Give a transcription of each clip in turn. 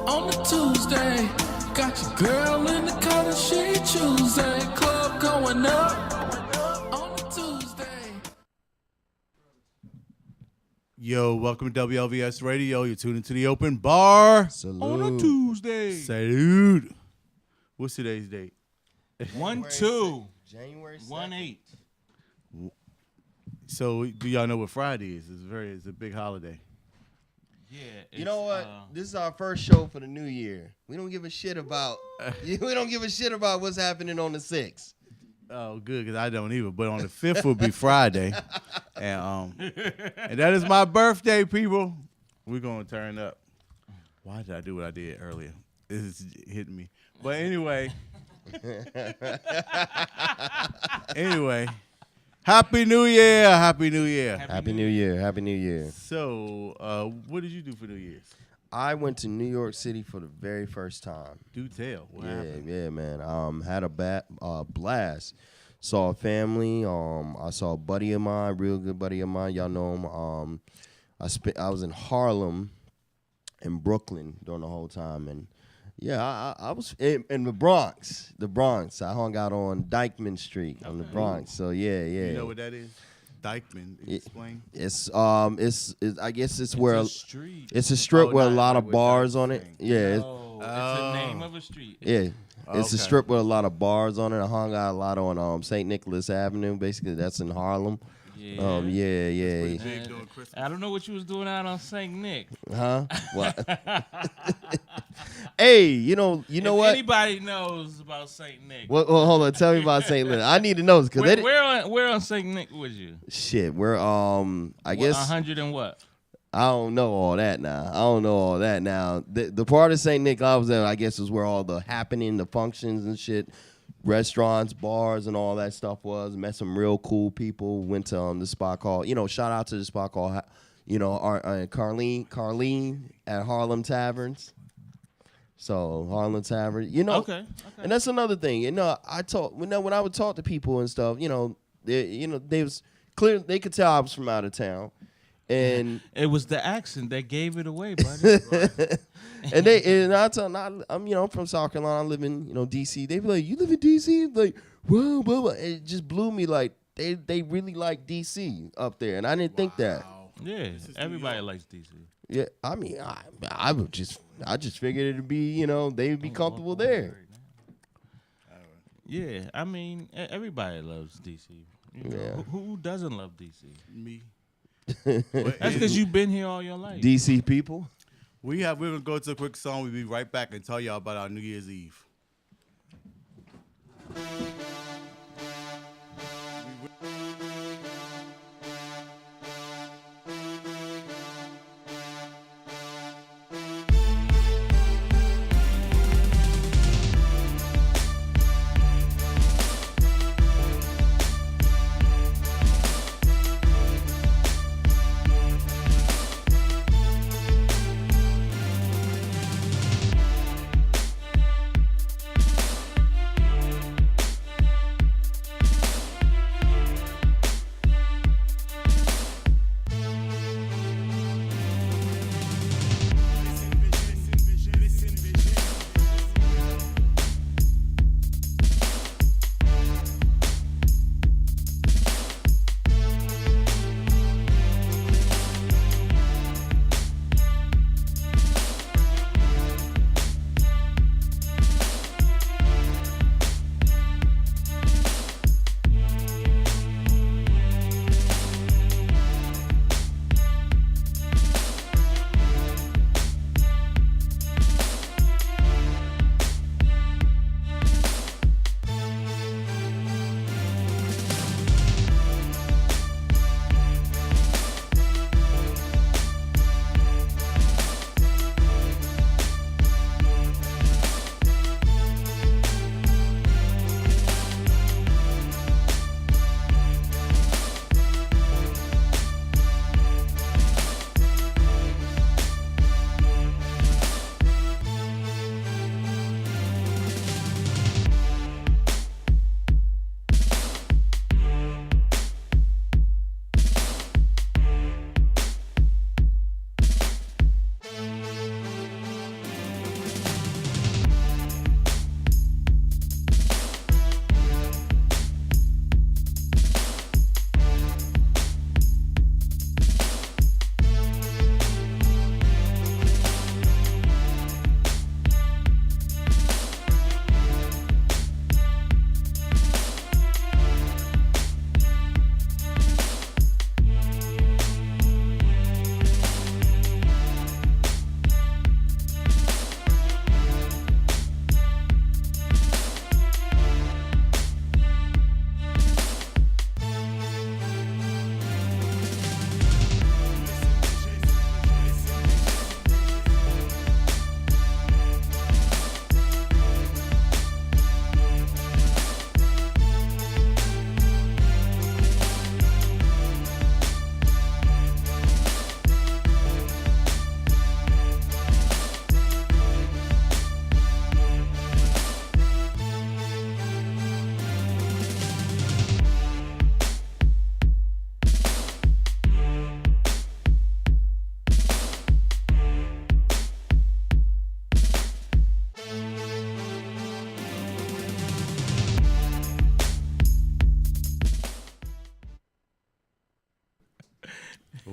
On a Tuesday, got your girl in the car and she Tuesday. Club going up on a Tuesday. Yo, welcome to WLVS Radio. You're tuned into the open bar Salute. on a Tuesday. Salute. What's today's date? 1/2. January 2nd. 1/8. So, do y'all know what Friday is? It's a big holiday. Yeah. You know what? This is our first show for the new year. We don't give a shit about what's happening on the 6th. Oh, good, because I don't either. But on the 5th will be Friday, and that is my birthday, people. We're gonna turn up. Why did I do what I did earlier? This is hitting me. But anyway, Happy New Year! Happy New Year! Happy New Year. Happy New Year. So, what did you do for New Year's? I went to New York City for the very first time. Do tell. What happened? Yeah, man. Had a blast. Saw a family. I saw a buddy of mine, real good buddy of mine. Y'all know him. I was in Harlem and Brooklyn during the whole time, and yeah, I was in the Bronx. I hung out on Dyckman Street on the Bronx. So yeah. You know what that is? Dyckman. Explain. It's I guess it's where a street. it's a strip Oh, with a not lot like of with bars that on it. thing. Yeah. Oh, it's the name of a street. Yeah. It's a Okay. strip with a lot of bars on it. I hung out a lot on St. Nicholas Avenue. Basically, that's in Harlem. Yeah. Yeah. Big during Christmas. I don't know what you was doing out on St. Nick. Huh? What? Hey, you know If what? anybody knows about St. Nick. Well, hold on. Tell me about St. Louis. I need to know because Where on St. Nick was you? shit. We're I guess 100 and what? I don't know all that now. The part of St. Nick I was at, I guess, is where all the happening, the functions and shit, restaurants, bars, and all that stuff was. Met some real cool people. Went to the spot called, shout out to the spot called, our Carlene at Harlem Taverns. So Harlem Tavern, Okay. and that's another thing. When I would talk to people and stuff, they was clear. They could tell I was from out of town. And It was the accent that gave it away, buddy. and I tell them, I'm from South Carolina. I live in DC. They be like, "You live in DC?" Like, whoa, blah, blah. It just blew me. Like they really like DC up there, and I didn't think that. Yeah, everybody likes DC. Yeah, I mean, I just figured it'd be they'd be comfortable there. Yeah, I mean, everybody loves DC. Yeah. Who doesn't love DC? Me. That's because you've been here all your life. DC people. We're gonna go to a quick song. We'll be right back and tell y'all about our New Year's Eve.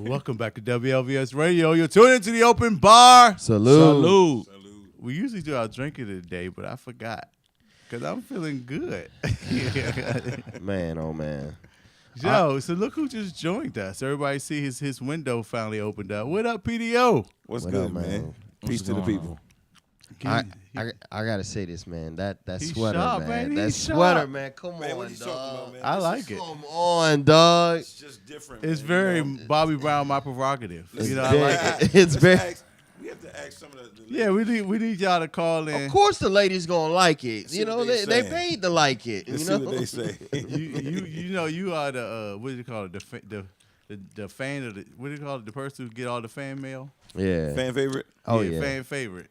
Welcome back to WLVS Radio. You're tuning into the open bar. Salute. We usually do our drinking today, but I forgot because I'm feeling good. Man, oh man. Yo, so look who just joined us. Everybody see his window finally opened up. What up, PDO? What's What good, up, man? Peace to the people. I gotta say this, man. That He's sweater, sharp, man. man. That He's sweater, sharp. man. Come Man, what on, you talking about, dog. man? I This like is- it. Come on, dog. It's just different. It's man, very you know? Bobby Brown, my prerogative. It's You know, I like it. It's Let's very. ask- we have to ask some of the Yeah, we need y'all to call in. Of course, the ladies gonna like it. See You what know, they they saying. paid to like it. Let's You see know, what they say. You know you are the what do you call it, the fan of the, what do you call it, the person who get all the fan mail. yeah. Fan favorite? Oh yeah. Fan favorite.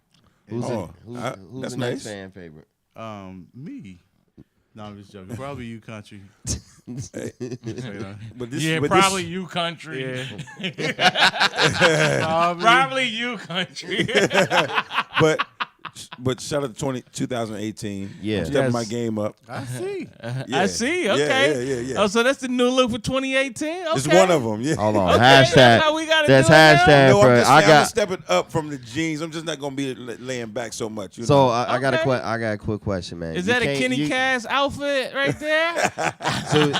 Who's Oh, who's that's the next nice. fan favorite? Me. No, I'm just joking. Probably you, country. Hey, You know. but this, Yeah, but probably this, you country. Probably. Probably you country. but shout out to 2018. Yeah. I'm stepping Yes. my game up. I see. Yeah. I see. Yeah, Okay. yeah. Oh, so that's the new look for 2018. Okay. It's one of them. Yeah. Hold on. Okay, Hashtag. that's how we gotta That's do it now? hashtag No, for. I'm just I saying, I'm got. stepping up from the jeans. I'm just not gonna be laying back so much. You So know? I got a Okay. I got a quick question, man. Is You that a can't- Kenny you- Cass outfit right there? So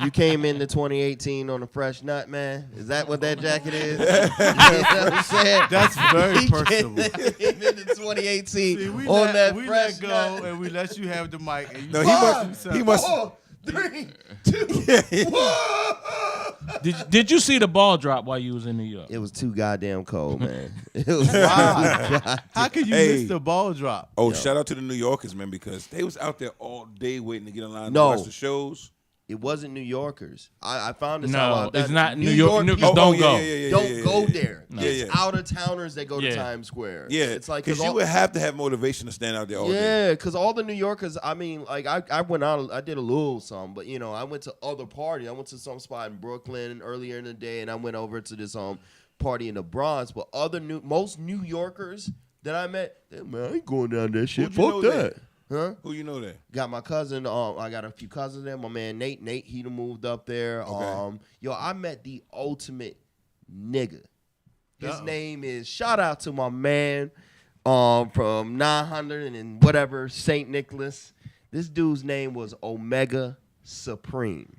you came into 2018 on a fresh nut, man. Is that what that jacket is? You know what I'm saying? That's very He personable. came into 2018 See, we on let, that we fresh let go nut. and we let you have the mic. And you No, do he must. Four, 3, 2, 1. Did you see the ball drop while you was in New York? It was too goddamn cold, man. It was Wow. How could you Hey. miss the ball drop? Oh, shout out to the New Yorkers, man, because they was out there all day waiting to get in line No. to watch the shows. It wasn't New Yorkers. I found this No, out. it's that not New York. New people York don't go. don't go there. Yeah, It's yeah. out of towners that go to Yeah. Times Square. Yeah, It's like because all- you would have to have motivation to stand out there all day. yeah, because all the New Yorkers, I mean, like I went out, I did a little something, but you know, I went to other parties. I went to some spot in Brooklyn earlier in the day, and I went over to this party in the Bronx. But most New Yorkers that I met, man, I ain't going down that shit. Who'd you Fuck know that. that? Huh? Who you know that? Got my cousin. I got a few cousins there. My man Nate, he done moved up there. Okay. Yo, I met the ultimate nigga. His Uh-oh. name is. Shout out to my man, from 900 and whatever St. Nicholas. This dude's name was Omega Supreme.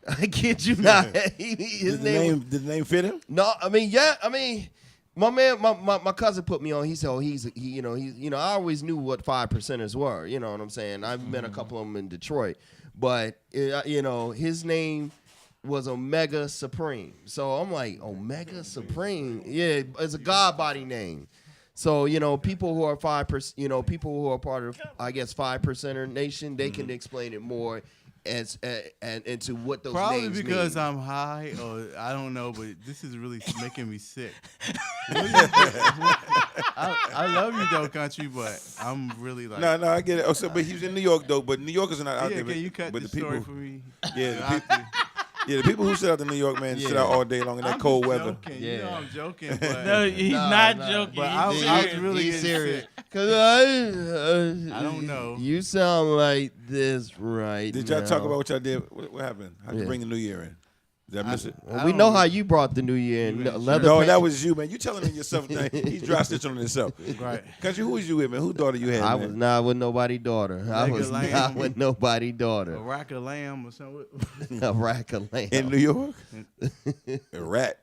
I kid you not. His Did the name fit him? no, I mean, yeah, I mean, my man, my cousin put me on. He said, I always knew what 5%ers were. You know what I'm saying? I've met a couple of them in Detroit, but his name was Omega Supreme. So I'm like, Omega Supreme, yeah, it's a God body name. So people who are 5%, people who are part of, I guess, 5%er nation, they can explain it more. And into what those Probably names because mean. I'm high, or I don't know, but this is really making me sick. I love you though, country, but I'm really like. No, I get it. Oh, so, but he was in New York though. But New Yorkers are not out Yeah, there. can you cut but the the people, story for me? Yeah, the I people, yeah, the people who sit out in New York, man, sit Yeah. out all day long in that I'm cold just weather. Joking. Yeah. You know I'm joking, but No, he's Nah, not nah. joking. But He's I was serious. really He's getting serious. sick. Cause I don't know. You sound like this right Did y'all now. talk about what y'all did? What happened? How'd you Yeah. bring the New Year in? Did I miss it? Well, I we don't know know. how you brought the new year in. You ain't Leather No, pants. that was you, man. You telling on yourself. He's dry stitching on himself. Right. Country, who was you with, man? Who daughter you had, I man? was not with nobody daughter. I Nigga was lame. not with nobody A daughter. rack of lamb or something. A rack of lamb. In New York? A rat.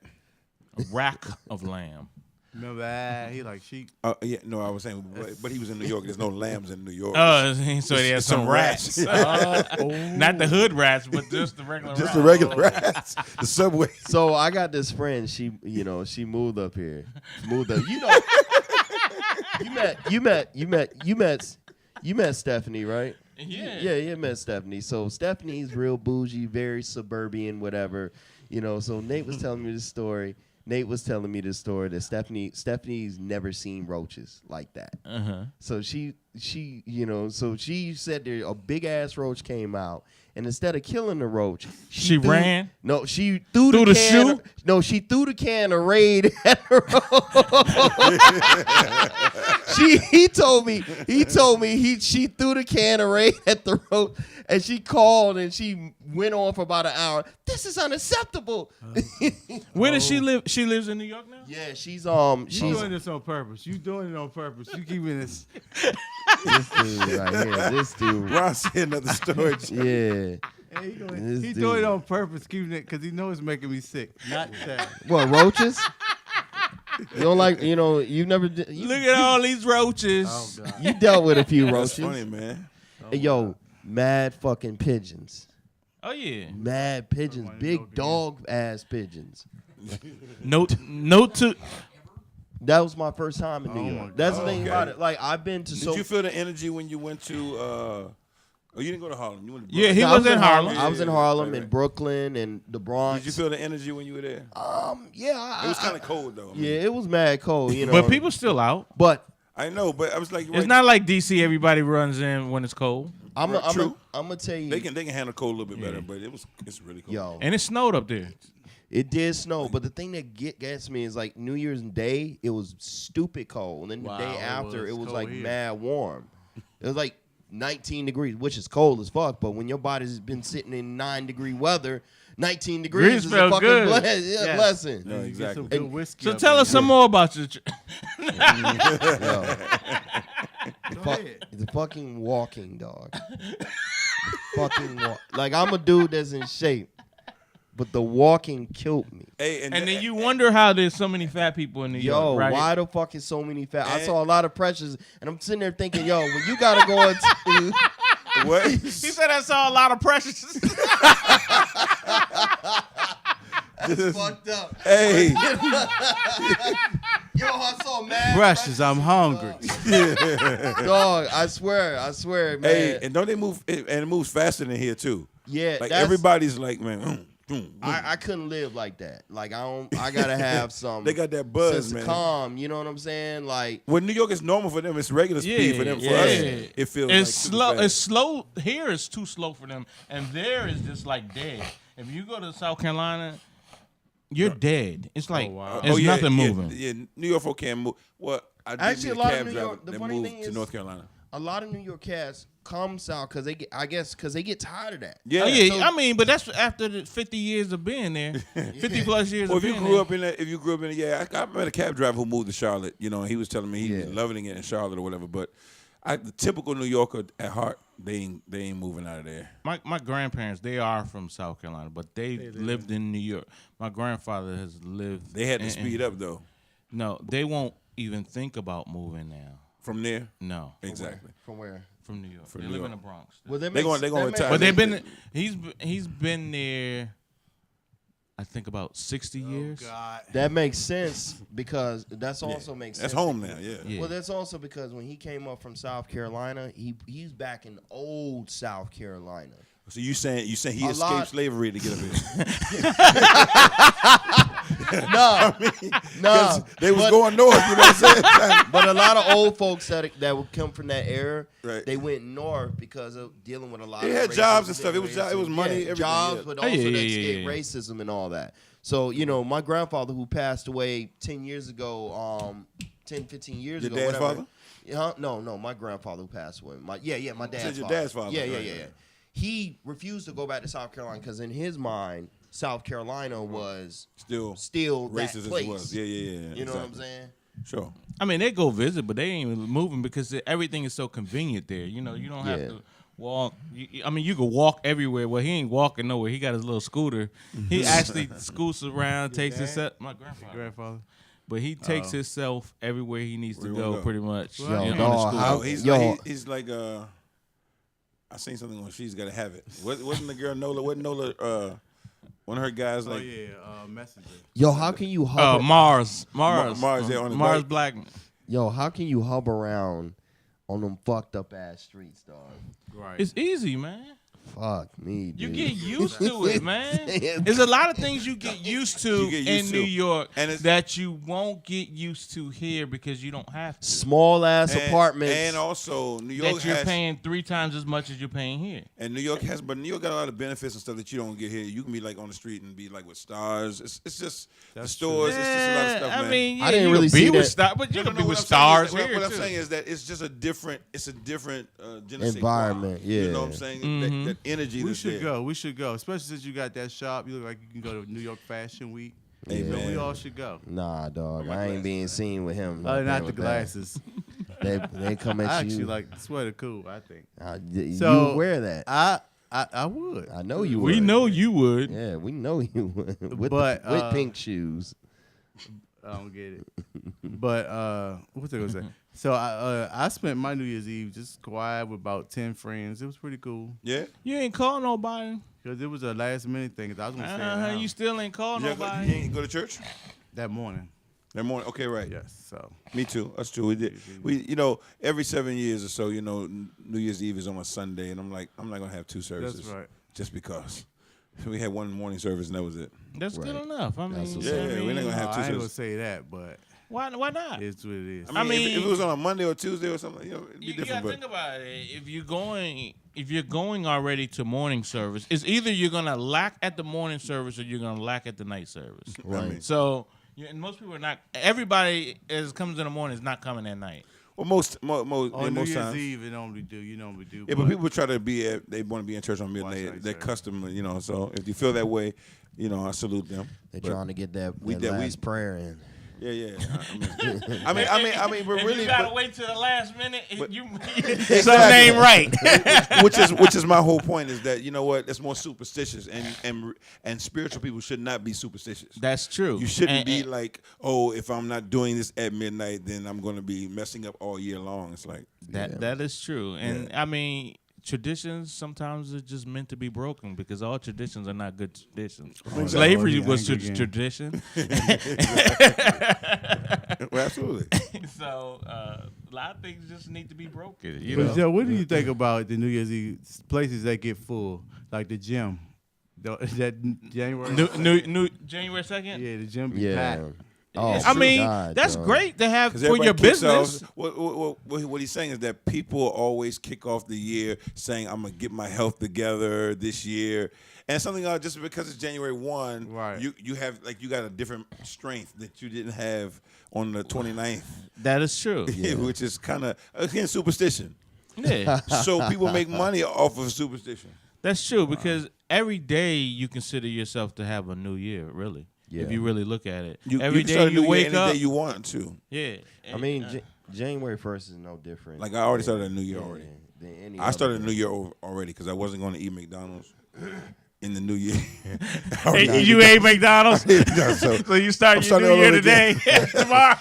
A rack of lamb. Remember that? He like sheep. Yeah, no, I was saying, but he was in New York. There's no lambs in New York. Oh, so he has Some some rats. rats. Not the hood rats, but just the regular Just rats. the regular rats. The subway. So I got this friend. She moved up here. Moved up. You met Stephanie, right? Yeah. Yeah, you met Stephanie. So Stephanie's real bougie, very suburban, whatever. So Nate was telling me this story. That Stephanie's never seen roaches like that. Uh-huh. So she said there a big ass roach came out, and instead of killing the roach, She ran? No, she threw Threw the the can. shoe? No, she threw the can of Raid at the roach. He told me she threw the can of Raid at the road, and she called and she went on for about an hour. This is unacceptable. Where does she live? She lives in New York now. Yeah, she's You doing this on purpose. You doing it on purpose. You keeping this. this dude right here. This dude. Ron said another story. Yeah. Hey, he This doing it dude. on purpose, keeping it because he knows it's making me sick. Not that. What, roaches? You don't like, you never did. Look at all these roaches. Oh God. You dealt with a few roaches. That's funny, man. Hey, yo, mad fucking pigeons. Oh yeah. Mad pigeons. New Big York dog ass pigeons. Note to. That was my first time in New Oh my York. God. That's the thing Okay. about it. Like, I've been to Did you feel the energy when you went to? Oh, you didn't go to Harlem. You went to Yeah, Brooklyn. he I was in Harlem. I was in Yeah, Harlem right, and right. Brooklyn and the Bronx. Did you feel the energy when you were there? Yeah. It was kind of cold though. I mean, Yeah, it was mad cold, But people still out. But I know, but I was like, It's right, not like DC. Everybody runs in when it's cold, I'm True. gonna tell you, they can handle cold a little bit better, but it's really cold. yo, and it snowed up there. it did snow. But the thing that gets me is like New Year's Day, it was stupid cold, and then Wow, the day it after, was it was cold like here. mad warm. It was like 19 degrees, which is cold as fuck. But when your body's been sitting in 9-degree weather, 19 degrees Degrees is a felt fucking good. Yes. blessing. No, You get some exactly. good whiskey. So up tell in us some there. more about your. Yo, Go ahead. the fucking walking dog. Like, I'm a dude that's in shape, but the walking killed me. Hey, And then you wonder how there's so many fat people in New Yo, York, right? why the fuck is so many fat? I And- saw a lot of pressures, and I'm sitting there thinking, yo, when you gotta go into what? He said I saw a lot of pressures. fucked up. Hey, Yo, I saw mad Precious, I'm hungry. dog. I swear, man. hey, and don't they move? And it moves faster than here too. Yeah, Like that's- everybody's like, man. I couldn't live like that. Like, I gotta have some. They got that buzz, sense of man. calm. You know what I'm saying? Like, When New York is normal for them, it's regular speed for them. For us, it feels like It's super slow. fast. It's slow. Here it's too slow for them, and there is just like dead. If you go to South Carolina, you're dead. It's like wow. it's nothing moving. Yeah, New York folk can't move. Well, I did Actually, meet a lot of cab New driver York- the that funny moved thing to is- North Carolina. a lot of New York cats come south because they get tired of that. Yeah, Oh, yeah, So- I mean, but that's after the 50 years of being there, 50 plus years Well, of if you being grew there. up in that, I met a cab driver who moved to Charlotte. You know, and he was telling me he was Yeah. loving it in Charlotte or whatever. But the typical New Yorker at heart, they ain't moving out of there. My grandparents, they are from South Carolina, but they lived in New York. My grandfather has lived. They had to in- speed up though. No, they won't even think about moving now. From there, No, exactly. From where? from New York. They New live York. in the Bronx. Well, they They gonna retire. But they've been. He's been there. I think about 60 years. God. That makes sense because that's also makes sense. That's home now. Yeah. Yeah. Well, that's also because when he came up from South Carolina, he's back in old South Carolina. So you saying he A escaped lot- slavery to get up here? No, no. They was going north. You know what I'm saying? But a lot of old folks that would come from that era, Right. they went north because of dealing with a lot They of had racism jobs and stuff. It was racism. money, everything, jobs, yeah. but Oh, also yeah, to yeah, escape yeah. racism and all that. So, my grandfather who passed away 10 years ago, 10, 15 years Your ago. dad's whatever. father? Yeah, no, my grandfather who passed away. My dad's your father. dad's father, Yeah, right, yeah. right. He refused to go back to South Carolina because in his mind, South Carolina was Still that racist as place. it was. Yeah. You know what I'm exactly. saying? Sure. I mean, they go visit, but they ain't even moving because everything is so convenient there. You know, you don't have Yeah. to walk. I mean, you can walk everywhere. Well, he ain't walking nowhere. He got his little scooter. He actually scoots around, takes himself. My grandfather. But he takes himself everywhere he needs to Where you go, wanna go? pretty much. Yo, on the dog, scooter. how- Oh, he's Yo. like, he's like I seen something on She's Gotta Have It. Wasn't the girl Nola? Wasn't Nola one of her guys Oh like yeah, messenger. Yo, how can you hub? Mars, Mars, yeah, on his Mars bike. Blackman. Yo, how can you hub around on them fucked up ass streets, dog? Right. It's easy, man. Fuck me, dude. You get used to it, man. There's a lot of things you get used to in New York that you won't get used to here because you don't have to. Small ass apartments, and also New York that you're paying 3 times as much as you're paying here. And New York but New York got a lot of benefits and stuff that you don't get here. You can be like on the street and be like with stars. It's just the stores. It's just a lot of stuff, man. I mean, yeah, I didn't really see with that. stars, but you can be with What stars here what I'm too. saying is that it's just a different environment. Yeah, you know what I'm saying. That energy. We should go. Especially since you got that shop. You look like you can go to New York Fashion Week. Hey, man. We all should go. Nah, dog. I ain't being seen with him. Not the glasses. They come at I you. actually like the sweater cool, I think. You wear that. I would. I know you would. We know you would. Yeah, we know you would. with pink shoes. I don't get it. But what's I gonna say? So I spent my New Year's Eve just quiet with about 10 friends. It was pretty cool. Yeah. You ain't call nobody. Because it was a last minute thing. I was gonna stay at home You still ain't call nobody. You ain't go to church that morning. that morning. Okay, right. Yes. So Me too. Us too. We did. We every 7 years or so, New Year's Eve is on a Sunday, and I'm not gonna have 2 services. that's right. Just because. We had one morning service and that was it. That's good Right. enough. I mean, we're not gonna have 2 I ain't gonna services. say that, but why not? it's what it is. I mean, if it was on a Monday or Tuesday or something, it'd be You different. gotta think about it. If you're going already to morning service, it's either you're gonna lack at the morning service or you're gonna lack at the night service. Right. So, and most people are not. Everybody as comes in the morning is not coming at night. Well, most on New most Year's times. Eve, it normally do. You normally do. Yeah, but people try to they want to be in church on midnight. Watch They're night custom, so if you feel that way, I salute them. They're But- trying to get that we- last prayer in. Yeah. I mean, but If really, you gotta wait till the last minute, you Exactly. something ain't right. which is my whole point is that it's more superstitious and spiritual people should not be superstitious. That's true. You shouldn't be like, if I'm not doing this at midnight, then I'm going to be messing up all year long. It's like That is true, and I mean. Traditions sometimes are just meant to be broken because all traditions are not good traditions. Slavery was tradition. well, absolutely. So a lot of things just need to be broken. But Joe, what do you think about the New Year's Eve places that get full, like the gym? That January. New January 2nd. Yeah, the gym be Yeah. packed. Oh, I mean, God, that's dog. great to have 'Cause for everybody your kicks business. off- what he's saying is that people always kick off the year saying, "I'm gonna get my health together this year," and something just because it's January 1, Right. you have you got a different strength that you didn't have on the 29th, That is true. which is kind of again superstition. Yeah, So people make money off of superstition. that's true because every day you consider yourself to have a new year. Really, Yeah. if you really look at it, You every can day start a you new year wake any up. day you want to. Yeah, I mean, January 1st is no different. Like I already started a new year already. than any I started a other new year already because I wasn't going to eat McDonald's in the new year. you ate McDonald's, Yeah, so so you start I'm your starting new all year over today, tomorrow.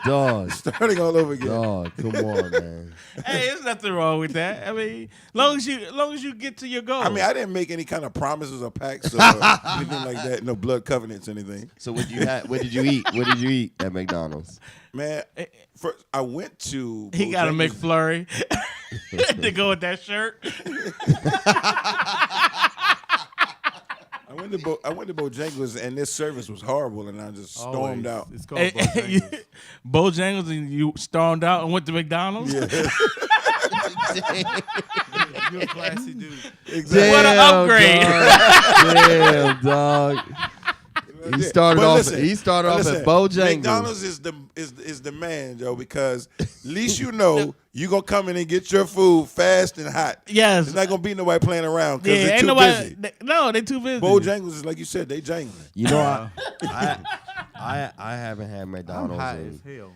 Dog, starting all over again. dog, come on, man. Hey, there's nothing wrong with that. I mean, long as you get to your goal. I mean, I didn't make any kind of promises or pacts or anything like that. No blood covenants, or anything. So what did you eat? What did you eat at McDonald's? Man, first I went to. he got a Bojangles. McFlurry to go with that shirt. I went to Bojangles and this service was horrible, and I just stormed out. It's called Bojangles. Bojangles, and you stormed out and went to McDonald's. Yeah. You're a classy dude. Exactly. What an upgrade. Damn, dog. He started But off. listen, He started but off listen, at Bojangles. McDonald's is the man, Joe, because at least you know you gonna come in and get your food fast and hot. Yes. There's not gonna be nobody playing around because Yeah, they're ain't too nobody. busy. They're too busy. Bojangles is like you said, they jangling. You know, I haven't had I'm McDonald's high in as hell.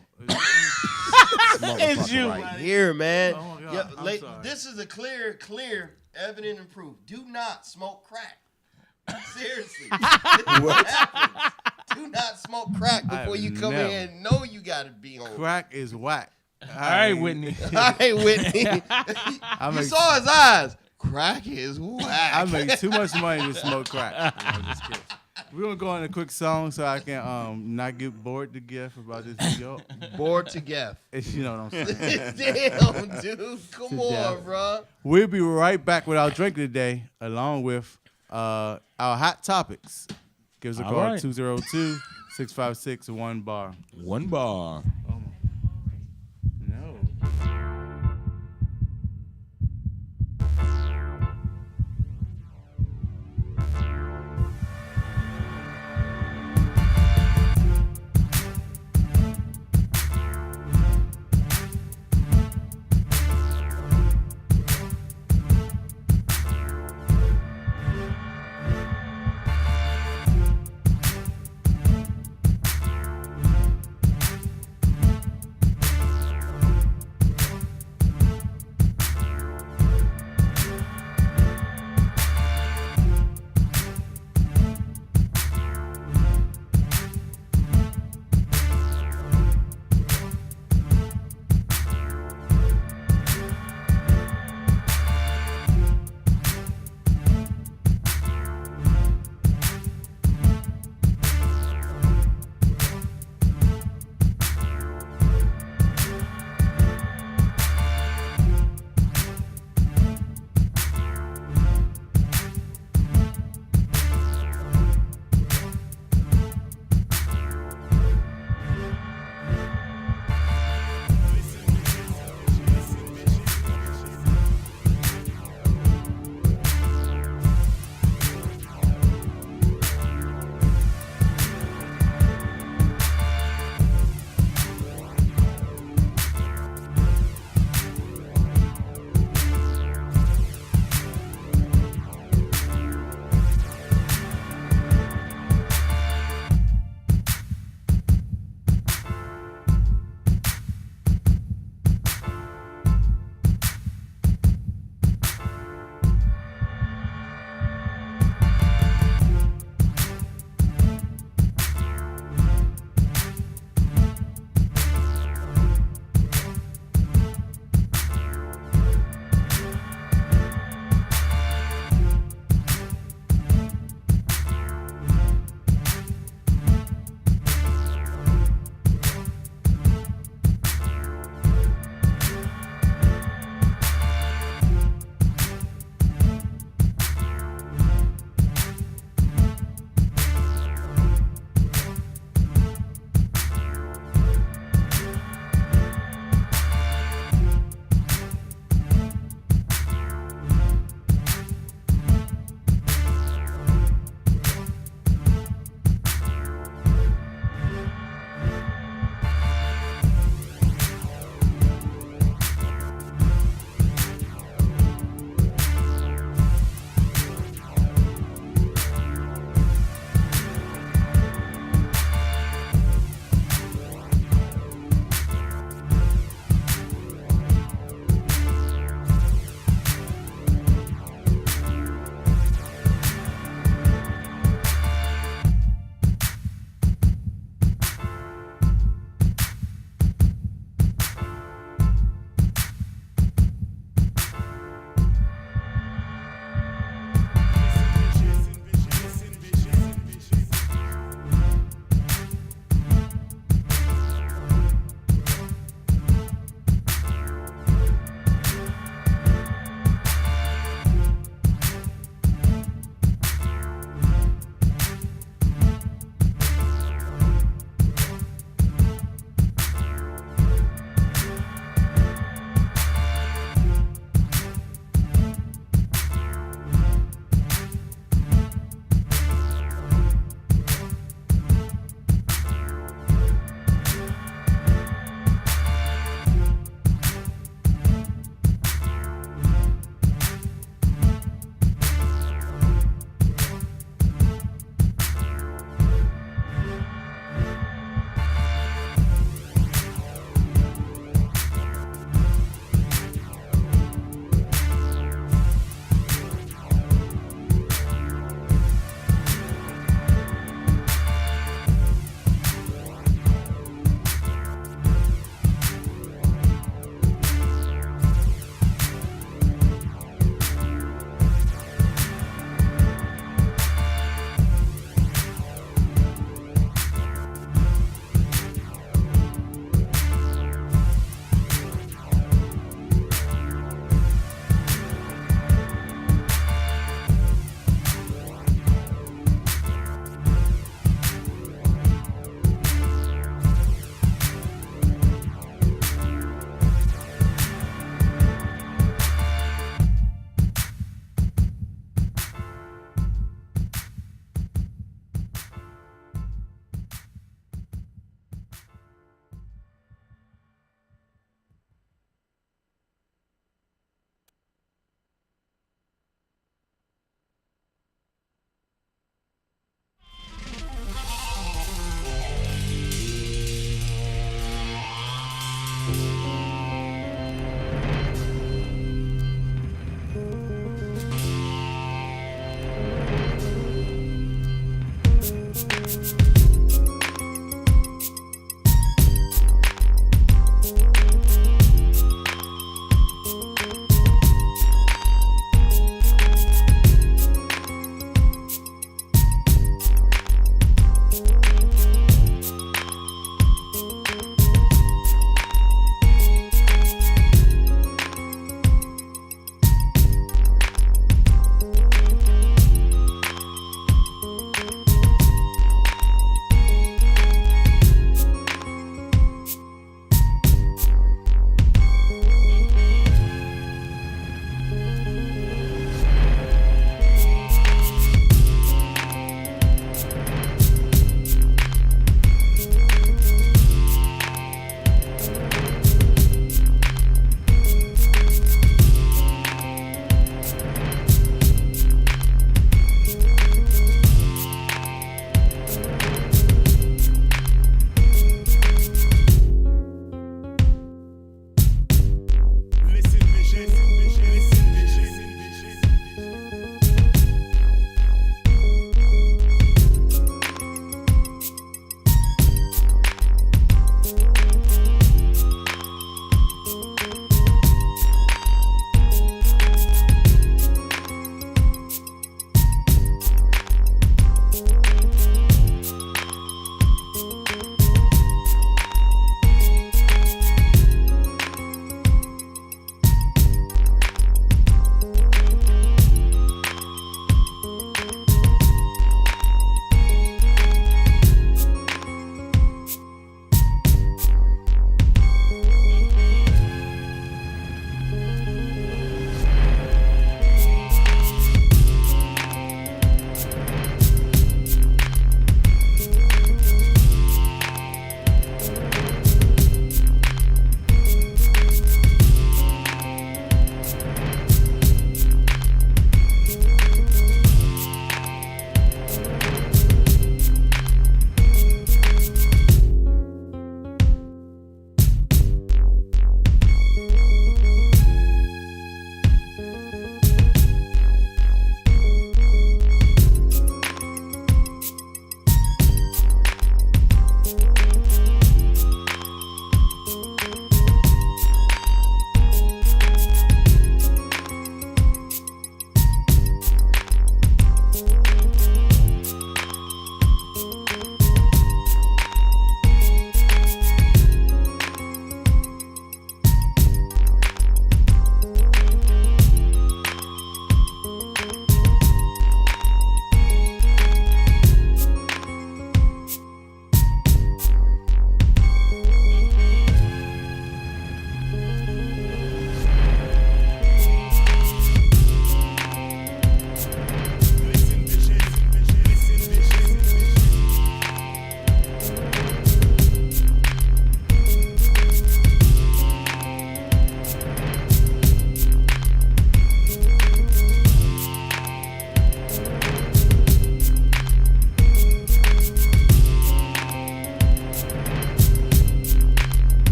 It's you, right buddy. here, man. Oh, God, Yeah, I'm sorry. this is a clear, evident and proof. Do not smoke crack. Seriously. What happens? Do not smoke crack before you come never. in and know you got to be on. Crack is whack. All right, Whitney. All right, Whitney. you make- saw his eyes. Crack is whack. I make too much money to smoke crack. No, just kidding. We're gonna go on a quick song so I can not get bored to death about this video. Bored to death. You know what I'm saying. Damn, dude. Come To on, death. bro. We'll be right back with our drink today, along with our hot topics. Give us a All call right. 202-656-1BAR. 1 bar. No.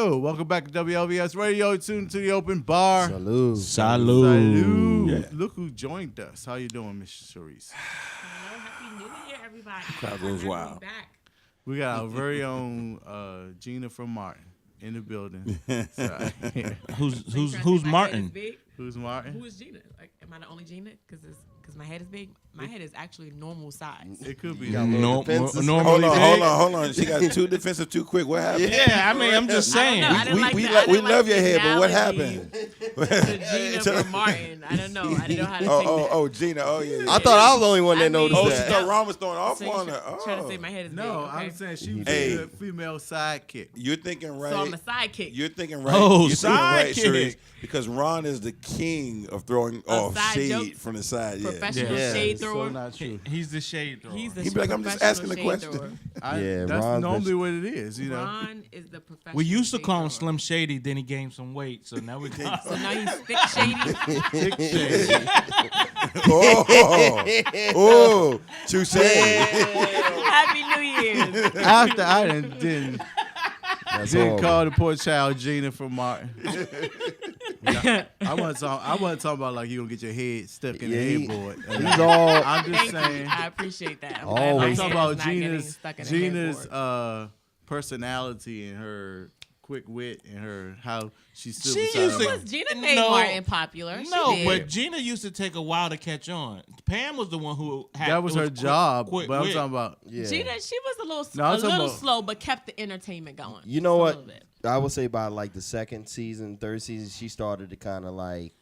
Yo, welcome back to WLVS Radio. Tuned to the open bar. Salute. Salute. Yeah. Look who joined us. How you doing, Miss Sharice? Hello, happy New Year, everybody. Crowd goes wild. Back. We got our very own Gina from Martin in the building. So, yeah. Who's Martin? Who's Martin? Who is Gina? Like, am I the only Gina? Because my head is big. My head is actually normal size. It could be. Normally Hold big. on. She got too defensive too quick. What happened? Yeah, I mean, I'm just saying. I didn't like we the- I we didn't love like your the head, but what analogy happened? to Gina from Martin. I don't know. I didn't know how to take that. Oh, Gina. Oh, yeah. I thought I was the only one that I noticed mean- Oh, she that. thought Ron was throwing off So you on her. trying to say my head is big. No, okay? I'm saying she was Hey. a good female sidekick. You're thinking right. So I'm a sidekick. You're thinking right. Oh, You're thinking right, sidekick. Sharice, because Ron is the king of throwing off side shade jokes. from the side. Yeah. Professional Yeah. shade So thrower. not true. He's the shade thrower. He's the He'd be like, I'm just professional asking the shade question. thrower. Yeah, That's Ron's normally been- what it is, you know. Ron is the professional. We used to shade call him thrower. Slim Shady, then he gained some weight, so now we call So him. now he's thick shady. Thick shade. Oh, touche. Happy New Year. After I didn't That's didn't all. call the poor child Gina from Martin. I wasn't talking about like you gonna get your head stuck in Yeah, the he- headboard. He's all. I'm just Thank you. saying. I appreciate that. I'm Always. glad I'm my talking head about is not getting Gina's stuck in the Gina's headboard. personality and her quick wit and her how she stood She beside used to- her. Was Gina made No. Martin popular? She No, did. but Gina used to take a while to catch on. Pam was the one who had That was her quick- job, quick but I'm wit. talking about Yeah. Gina, she was a little, No, I'm talking about- slow, but kept the entertainment going. You know Just a what? little bit. I would say by like the second season, third season, she started to kind of like,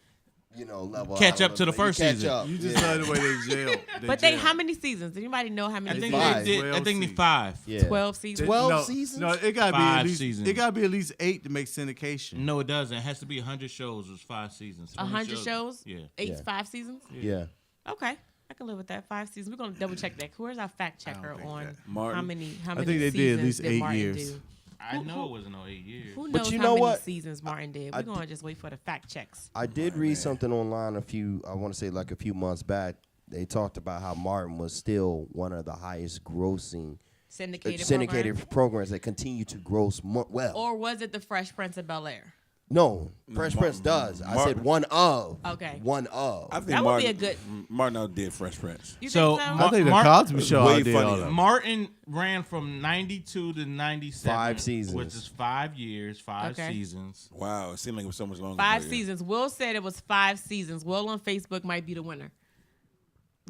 level Catch out up a to the little bit. first Catch season. up. you just yeah. love the way they jailed. But how many seasons? Does anybody know how I many think seasons? Five. they did. I think they 5. Yeah. 12 seasons. 12 no, seasons? No, it gotta be 5 at least seasons. It gotta be at least 8 to make syndication. No, it doesn't. It has to be 100 shows. It was 5 seasons. 100 shows? Yeah. 5 seasons? Yeah. Okay. I can live with that. 5 seasons. We're gonna double check that. Where's our fact checker think on that. Martin. how many think they did at seasons least 8 Martin years. do? I know it wasn't no 8 years. Who knows But you how know many what? seasons Martin did? I We're gonna just wait for the fact checks. I did read something online I want to say like a few months back. They talked about how Martin was still one of the highest grossing Syndicated programs that continue to gross well. Or was it the Fresh Prince of Bel-Air? No, Fresh Prince does. I Martin- said one of. Okay. One of. I think That would be Martin, a good- Martin outdid Fresh Prince. You So, think so? Mar- I think the Mark- Cosby Show way outdid all funnier. that. Martin ran from 92 to 97. 5 seasons. Which is 5 years, 5 Okay. seasons. Wow, it seemed like it was so much longer. 5 but yeah. seasons. Will said it was 5 seasons. Will on Facebook might be the winner.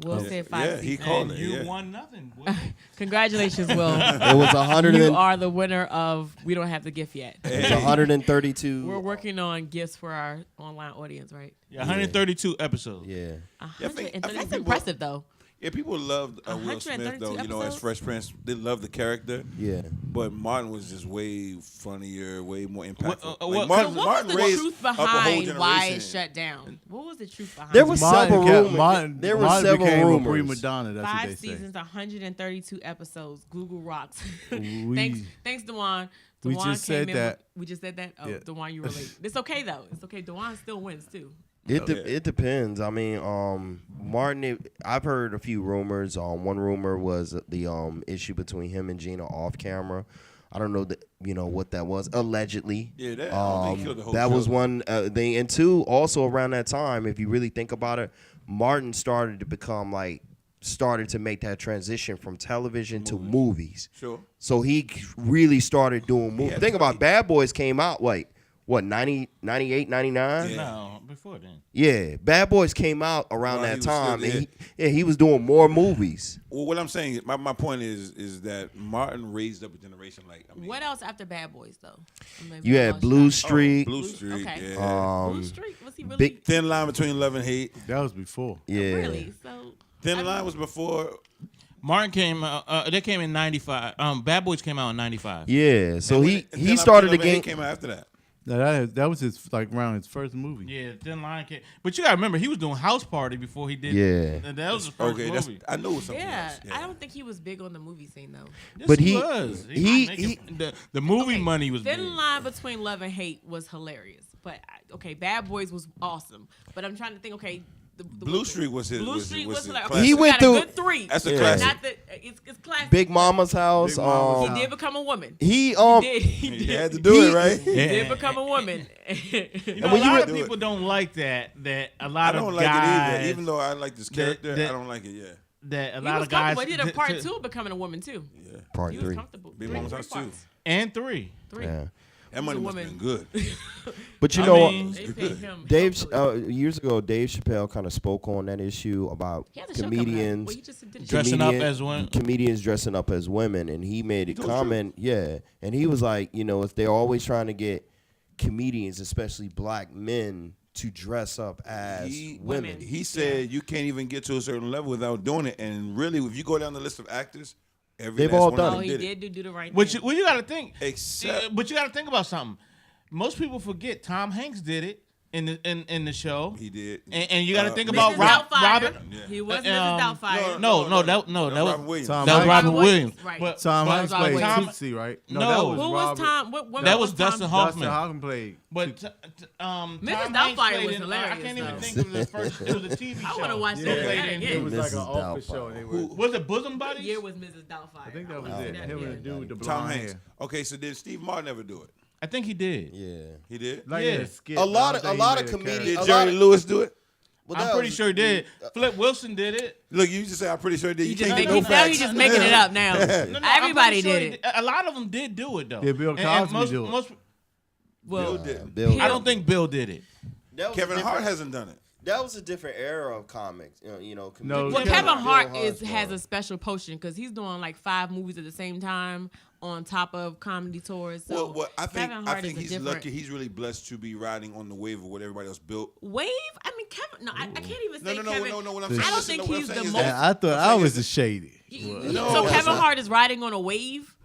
Will said 5 Yeah, he seasons. called And it. you Yeah. won nothing. boy. Congratulations, Will. It was 100 You and, are the winner of We Don't Have the Gift Yet. it was 132. We're working on gifts for our online audience, right? Yeah, 132 episodes. Yeah. I think That's people- impressive, though. Yeah, people loved Will Smith 132 though. You know, as episodes? Fresh Prince, they loved the character. Yeah. But Martin was just way funnier, way more impactful. What- Like, what- Martin, So what Martin was the raised truth up a whole behind why it generation. shut down? What was the truth behind There it? was Martin several kept- rumors. Martin, There were Martin several became rumors. a prima donna. That's 5 what they seasons, say. 132 episodes. Google rocks. We- Thanks, Dewan. we Dewan just came said in that. We just said that? Oh, Yeah. Dewan, you were late. It's okay, though. It's okay. Dewan still wins, too. It depends. I mean, Martin. I've heard a few rumors. One rumor was the issue between him and Gina off camera. I don't know what that was. Allegedly, Yeah, that, I don't think he killed the whole that show. was one thing. And two, also around that time, if you really think about it, Martin started to make that transition from television to movies. Sure. So he really started doing movies. Yeah, Think about Bad Boys came out what 90, 98, 99? Yeah. No, before then. Yeah, Bad Boys came out around While he that was still time, and there. he was doing more movies. Well, what I'm saying, my point is that Martin raised up a generation. Like, I mean, What else after Bad Boys, though? I mean, You we had lost Blue track. Street, Blue Street. Okay. Yeah. Blue Street? Was he really? Big- Thin line between love and hate. That was before. yeah, Really? So, Thin line was before. Martin came. They came in 95. Bad Boys came out in 95. yeah. So And he Thin Line started Between Love and again. Hate came out after that. That was his around his first movie. Yeah, Thin Line came. But you gotta remember, he was doing House Party before he did. Yeah. That was the first Okay, movie. I know it was something yeah, else. Yeah. I don't think he was big on the movie scene, though. Yes, But he he- was. he- Making- the movie Okay, money was big. Thin line between love and hate was hilarious. But, Bad Boys was awesome. But I'm trying to think, Blue Street was his. Blue was, Street was was his like classic. He went got through- a good 3. That's a Yeah. classic. Not that it's classic. Big Mama's house. Big Mama's He house. did become a woman. He He You did. had to do it, right? He did become a woman. You know, And when a you lot were- of people don't like that. That a I lot don't of like guys. it either. Even though I like this character, that- I don't like it. Yeah. that a He lot was of guys. comfortable. He did a part to- 2 of becoming a woman too. part He was 3. comfortable. Big Three- Mama's three house, too. parts. and 3. 3. Yeah. That money a must have woman. been good. But you I know mean- what? They paid him. Dave, healthily. years ago, Dave Chappelle kind of spoke on that issue about He has a show coming out. comedians. Well, he just did a show. Dressing up as women. Comedians dressing up as women, and he made a comment. Yeah, and he was like, you know, if they're always trying to get comedians, especially black men, to dress up as women. He said you can't even get to a certain level without doing it. And really, if you go down the list of actors, They've last all one done of Oh, them he did it. did do the right But thing. you got to think. Except- But you got to think about something. Most people forget Tom Hanks did it in the show. He did. And you got to think Mrs. about Doubtfire. Robert. He was Um, Mrs. Doubtfire. No, that Robin was Williams. Tom that was Hanks. Robin Robin Williams. Williams, right. But Tom Well, Hanks Robin played Williams. Tootsie, right? No. that was Who was Robert. Tom? What woman that was Tom? Dustin Hoffman. Dustin Hoffman played. But Mrs. Tom Doubtfire Hanks played was in, hilarious, I can't even though. think of the first. It was a TV show. I want to watch Yeah, that played again. in- it was like an Mrs. office Doubtfire. show. And they were, Was it Bosom What Buddies? year was Mrs. Doubtfire? I think that was wanna it. see Him yeah. and the dude with the Tom blonde Hanks. hair. Okay, so did Steve Martin ever do it? I think he did. Yeah. He did. Like Yeah. in a skit, A lot but I of- don't a lot think of he made a comedians- Did a lot Jerry of- Lewis do it? Well, I'm that pretty was- sure he did. Flip Wilson did it. Look, you just say I'm pretty sure he did. He You just can't make, get no now facts. he's just making it up now. No, I'm Everybody pretty sure did he it. A lot of them did do it though. Did Bill And Cosby most, do it? most, Well, Bill did. Bill- I don't think Bill did it. That was Kevin a Hart different- hasn't done it. That was a different era of comics. You know No, well, Kevin- Kevin Hart Bill has Hart. a special potion because he's doing like 5 movies at the same time on top of comedy tours. So Well, I think Kevin Hart is a he's different lucky. He's really blessed to be riding on the wave of what everybody else built. wave. I mean, Kevin. No, I can't even say No. Kevin. What I'm I saying, don't listen, think what I'm he's saying the is most. that- I thought I was the shady. No, So that's Kevin not- Hart is riding on a wave.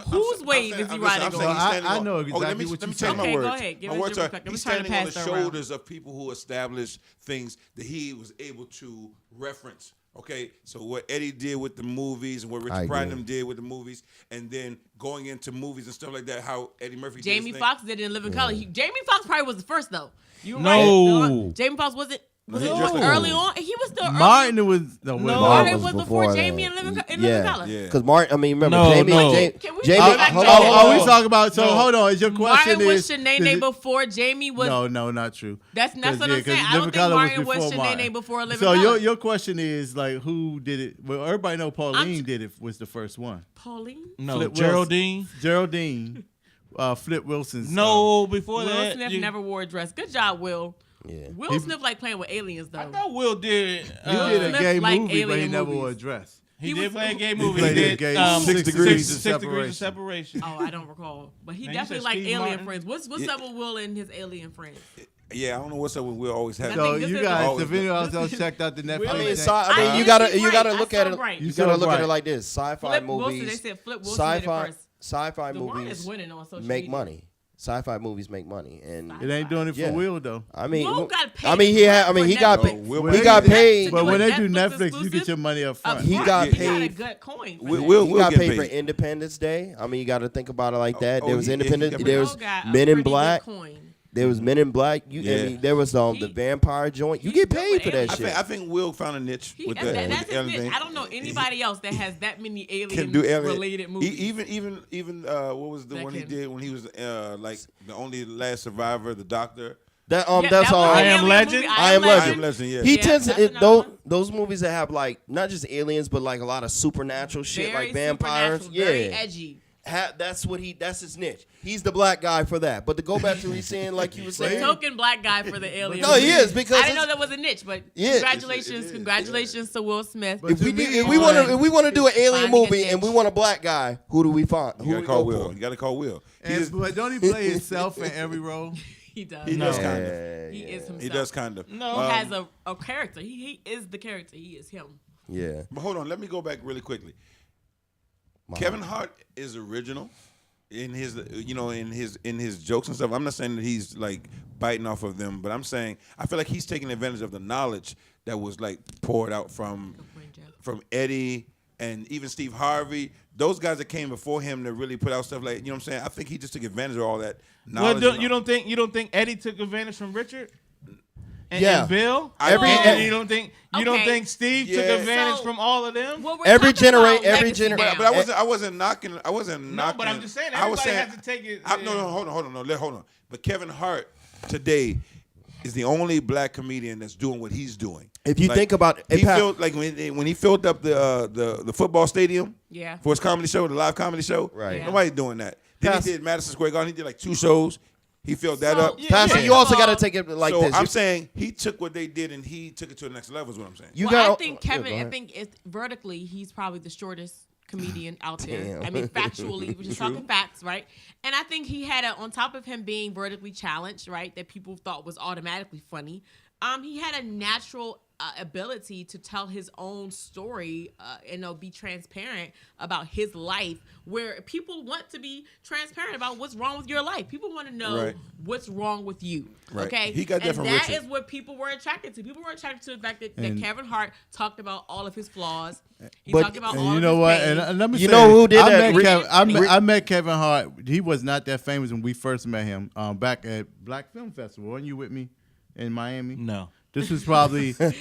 Whose wave is he riding on? I know exactly let me what change you're my saying. Okay, go words. ahead. Give My us words your are, perspective. he's We're trying to standing on the pass that around. shoulders of people who established things that he was able to reference. Okay, so what Eddie did with the movies and what I Richard agree. Pryor and them did with the movies, and then going into movies and stuff like that, how Eddie Murphy did Jamie his thing. Foxx did it in Living Color. Jamie Foxx probably was the first though. You were No. right. Jamie Foxx was it? Was he it dressed like a early woman. on? He was still early. Martin was no. No. Martin was was before before Jamie that. in Living Yeah. Color. Yeah. Because Martin, I mean, remember No, Jamie? no. Can we Jamie, go back hold to- on, Oh, we talking about. So No. hold on. Is your question Martin was is Shanae before Jamie was. No, not true. That's what I'm 'Cause saying. I don't Living think Color Martin was before Shanae Martin. before Living So Color. your question is like who did it? Well, everybody know Pauline did it. Was the first one. Pauline. No, Flip Geraldine. Geraldine, Flip Wilson's. No, before Will that. Smith you- never wore a dress. Good job, Will. Yeah. Will Smith like playing with aliens though. I thought Will did. he did a Smith gay like movie, but he alien never movies. wore a dress. He He did was- play a gay He movie. played He a did gay 6 degrees of 6 degrees of separation. Oh, I don't recall. But he Man, you definitely said like Steve alien Martin? friends. What's up with Will and his alien friends? Yeah, I don't know what's up with Will always having. I So think this you is- guys, Always if anyone else checked out the Netflix, I mean, thing, you used gotta to be you gotta right. look I at saw it. right. You You gotta saw look at it right. like this: sci-fi Flip Wilson, movies. they said Flip Wilson did it Sci-fi first. sci-fi The one is movies winning on social make media. money. Sci-fi movies make money, and it ain't doing it for Yeah. Will though. I mean, Will got paid I mean, he had. I mean, for he got. Netflix. paid. Will He got Netflix- paid. But when they Netflix do Netflix, you exclusive? get your money up front. He got He got a paid. good coin. for Will, that. Will, He Will got get paid for paid. Independence Day. I mean, you got to think about it like that. Oh, There was he Independence. got paid. There Will was got a Men in pretty good Black. coin. There was Men in Black. You, I Yeah. mean, there was the He- vampire joint. You he's get good paid with for that aliens. shit. I think Will found a niche with that. That's with his the alien niche. thing. I don't know anybody else that has that many Can do alien alien related movies. Even what was the That one he can- did when he was like the only last survivor, the doctor. That Yeah, that's that was all. an I Am alien Legend? movie, I Am Legend. I Am Legend, yeah. He Yeah, tends that's to another one. those movies that have like not just aliens, but like a lot of supernatural shit, Very like vampires. supernatural, very Yeah, edgy. that's his niche. He's the black guy for that. But to go back to what he's saying, like you were The saying, token black guy for the alien. No, he movie. is, because I didn't know it's- that was a niche, but Yeah. congratulations, congratulations to Will Smith. But if we to me, if we want to do an alien Finding a movie and we niche. want a black guy, who do we find? You Who gotta we call go Will. for? You gotta call Will. But don't he play himself in every role? He does. He does He kind of. He is himself. He does kind of. No. He has a character. He is the character. He is him. Yeah. But hold on, let me go back really quickly. Wow. Kevin Hart is original in his, in his jokes and stuff. I'm not saying that he's like biting off of them, but I'm saying I feel like he's taking advantage of the knowledge that was like poured out from Eddie and even Steve Harvey. Those guys that came before him that really put out stuff like, you know what I'm saying? I think he just took advantage of all that Well, knowledge. you don't think Eddie took advantage from Richard? And Bill. And you don't think Steve took advantage from all of them? Every generation. generation. But I wasn't knocking. No, but I'm just saying everybody has to take it. No, hold on. But Kevin Hart today is the only black comedian that's doing what he's doing. If you think about it, he filled like when he filled up the football stadium for his comedy show, the live comedy show. Right. Yeah. Nobody's doing that. Then he did Madison Square Garden. He did like 2 shows. He filled that up. Pastor, you also got to take it like so this. I'm saying he took what they did and he took it to the next level. Is what I'm saying. I think Kevin. I think vertically, he's probably the shortest comedian out there. Damn. I mean, factually, we're just talking facts, right? And I think he had on top of him being vertically challenged, right, that people thought was automatically funny. He had a natural ability to tell his own story, be transparent about his life, where people want to be transparent about what's wrong with your life. People want to know what's wrong with you. Right. Okay, He got that and from that Richard. is what people were attracted to. People were attracted to the fact that Kevin Hart talked about all of his flaws. He talked about all you of know his what? pain. And let me You say, know who did that? I met Kevin Hart. He was not that famous when we first met him back at Black Film Festival. Weren't you with me in Miami? No. This was probably like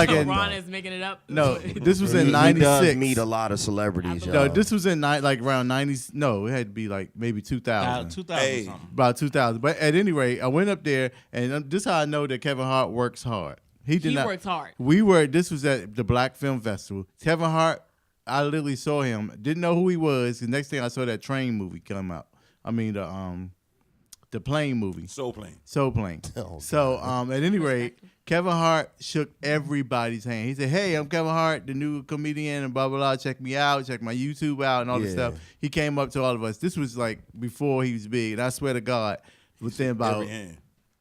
so Ron is making it up. No, this was in He '96. does meet a lot of celebrities. No, this was in like around '90s. No, it had to be like maybe 2000. 2000 something. About 2000. But at any rate, I went up there, and this is how I know that Kevin Hart works hard. He works hard. This was at the Black Film Festival. Kevin Hart, I literally saw him. Didn't know who he was. The next thing I saw that train movie come out. I mean the plane movie. Soul Plane. Oh, So at any rate, Kevin Hart shook everybody's hand. He said, "Hey, I'm Kevin Hart, the new comedian, and blah blah blah. Check me out, check my YouTube out, and all this stuff." He came up to all of us. This was like before he was big, and I swear to God, within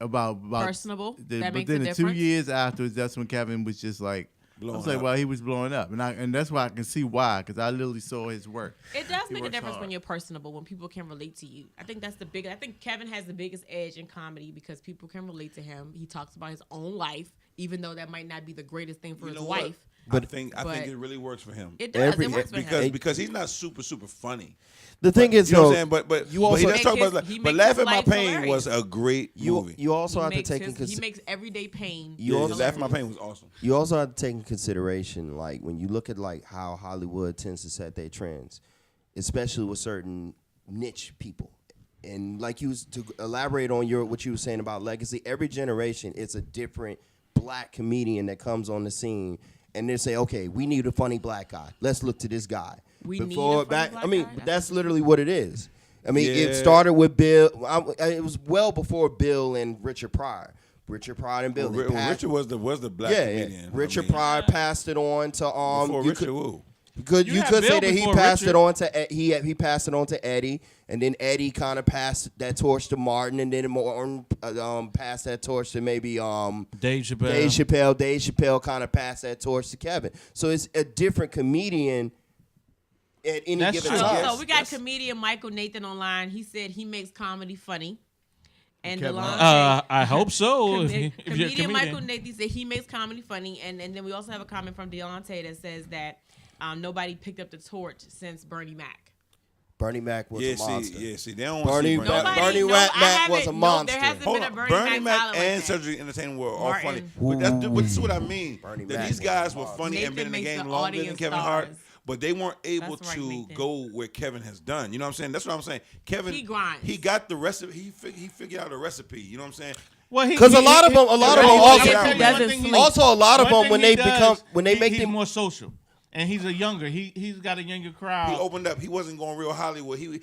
about personable. That makes within a the difference. 2 years afterwards, that's when Kevin was just like. I was like, well, he was blowing up, and that's why I can see why, because I literally saw his work. It does make a works difference hard. when you're personable, when people can relate to you. I think that's the big. I think Kevin has the biggest edge in comedy because people can relate to him. He talks about his own life, even though that might not be the greatest thing for his wife. But I think it really works for him. It does. It works for him because he's not super funny. The thing is, you know though, what I'm saying? But you also he does talk about but Laugh at My Pain hilarious. was a great movie. you also have to He take he makes everyday pain. Laugh at My Pain was awesome. You also have to take in consideration, like when you look at like how Hollywood tends to set their trends, especially with certain niche people. And like you was to elaborate on what you were saying about legacy, every generation it's a different black comedian that comes on the scene, and they say, okay, we need a funny black guy. Let's look to this guy. But that's literally what it is. I mean, it started with Bill. It was well before Bill and Richard Pryor. Richard Pryor and Bill. Richard was the black comedian. Richard Pryor passed it on to before Richard who? You could You say had that he Bill passed before it on to he passed it on to Eddie, and then Eddie kind of passed that torch to Martin, and then Martin passed that torch to maybe Dave Chappelle. Dave Chappelle kind of passed that torch to Kevin. So it's a different comedian at any given time. So we got comedian Michael Nathan online. He said he makes comedy funny. And Kevin Delon I hope so. If you're a comedian comedian. Michael Nathan said he makes comedy funny. And then we also have a comment from Deontay that says that nobody picked up the torch since Bernie Mac. Bernie Mac was a monster. They don't want to see Bernie Mac was a monster. There hasn't been a Bernie Mac Tyler and like that. Surgery Entertainment were all funny. Martin. But this is what I mean. Bernie That Mac these was guys a were monster. funny and been in the Nathan game makes the longer than audience Kevin Hart. stars. But they weren't able That's right, to Nathan. go where Kevin has done. You know what I'm saying? That's what I'm saying. Kevin, He grinds. He got the recipe. He figured out a recipe. You know what I'm saying? Because a lot of them also a lot of them when they make he's them more social. And he's he's got a younger crowd. He opened up. He wasn't going real Hollywood. He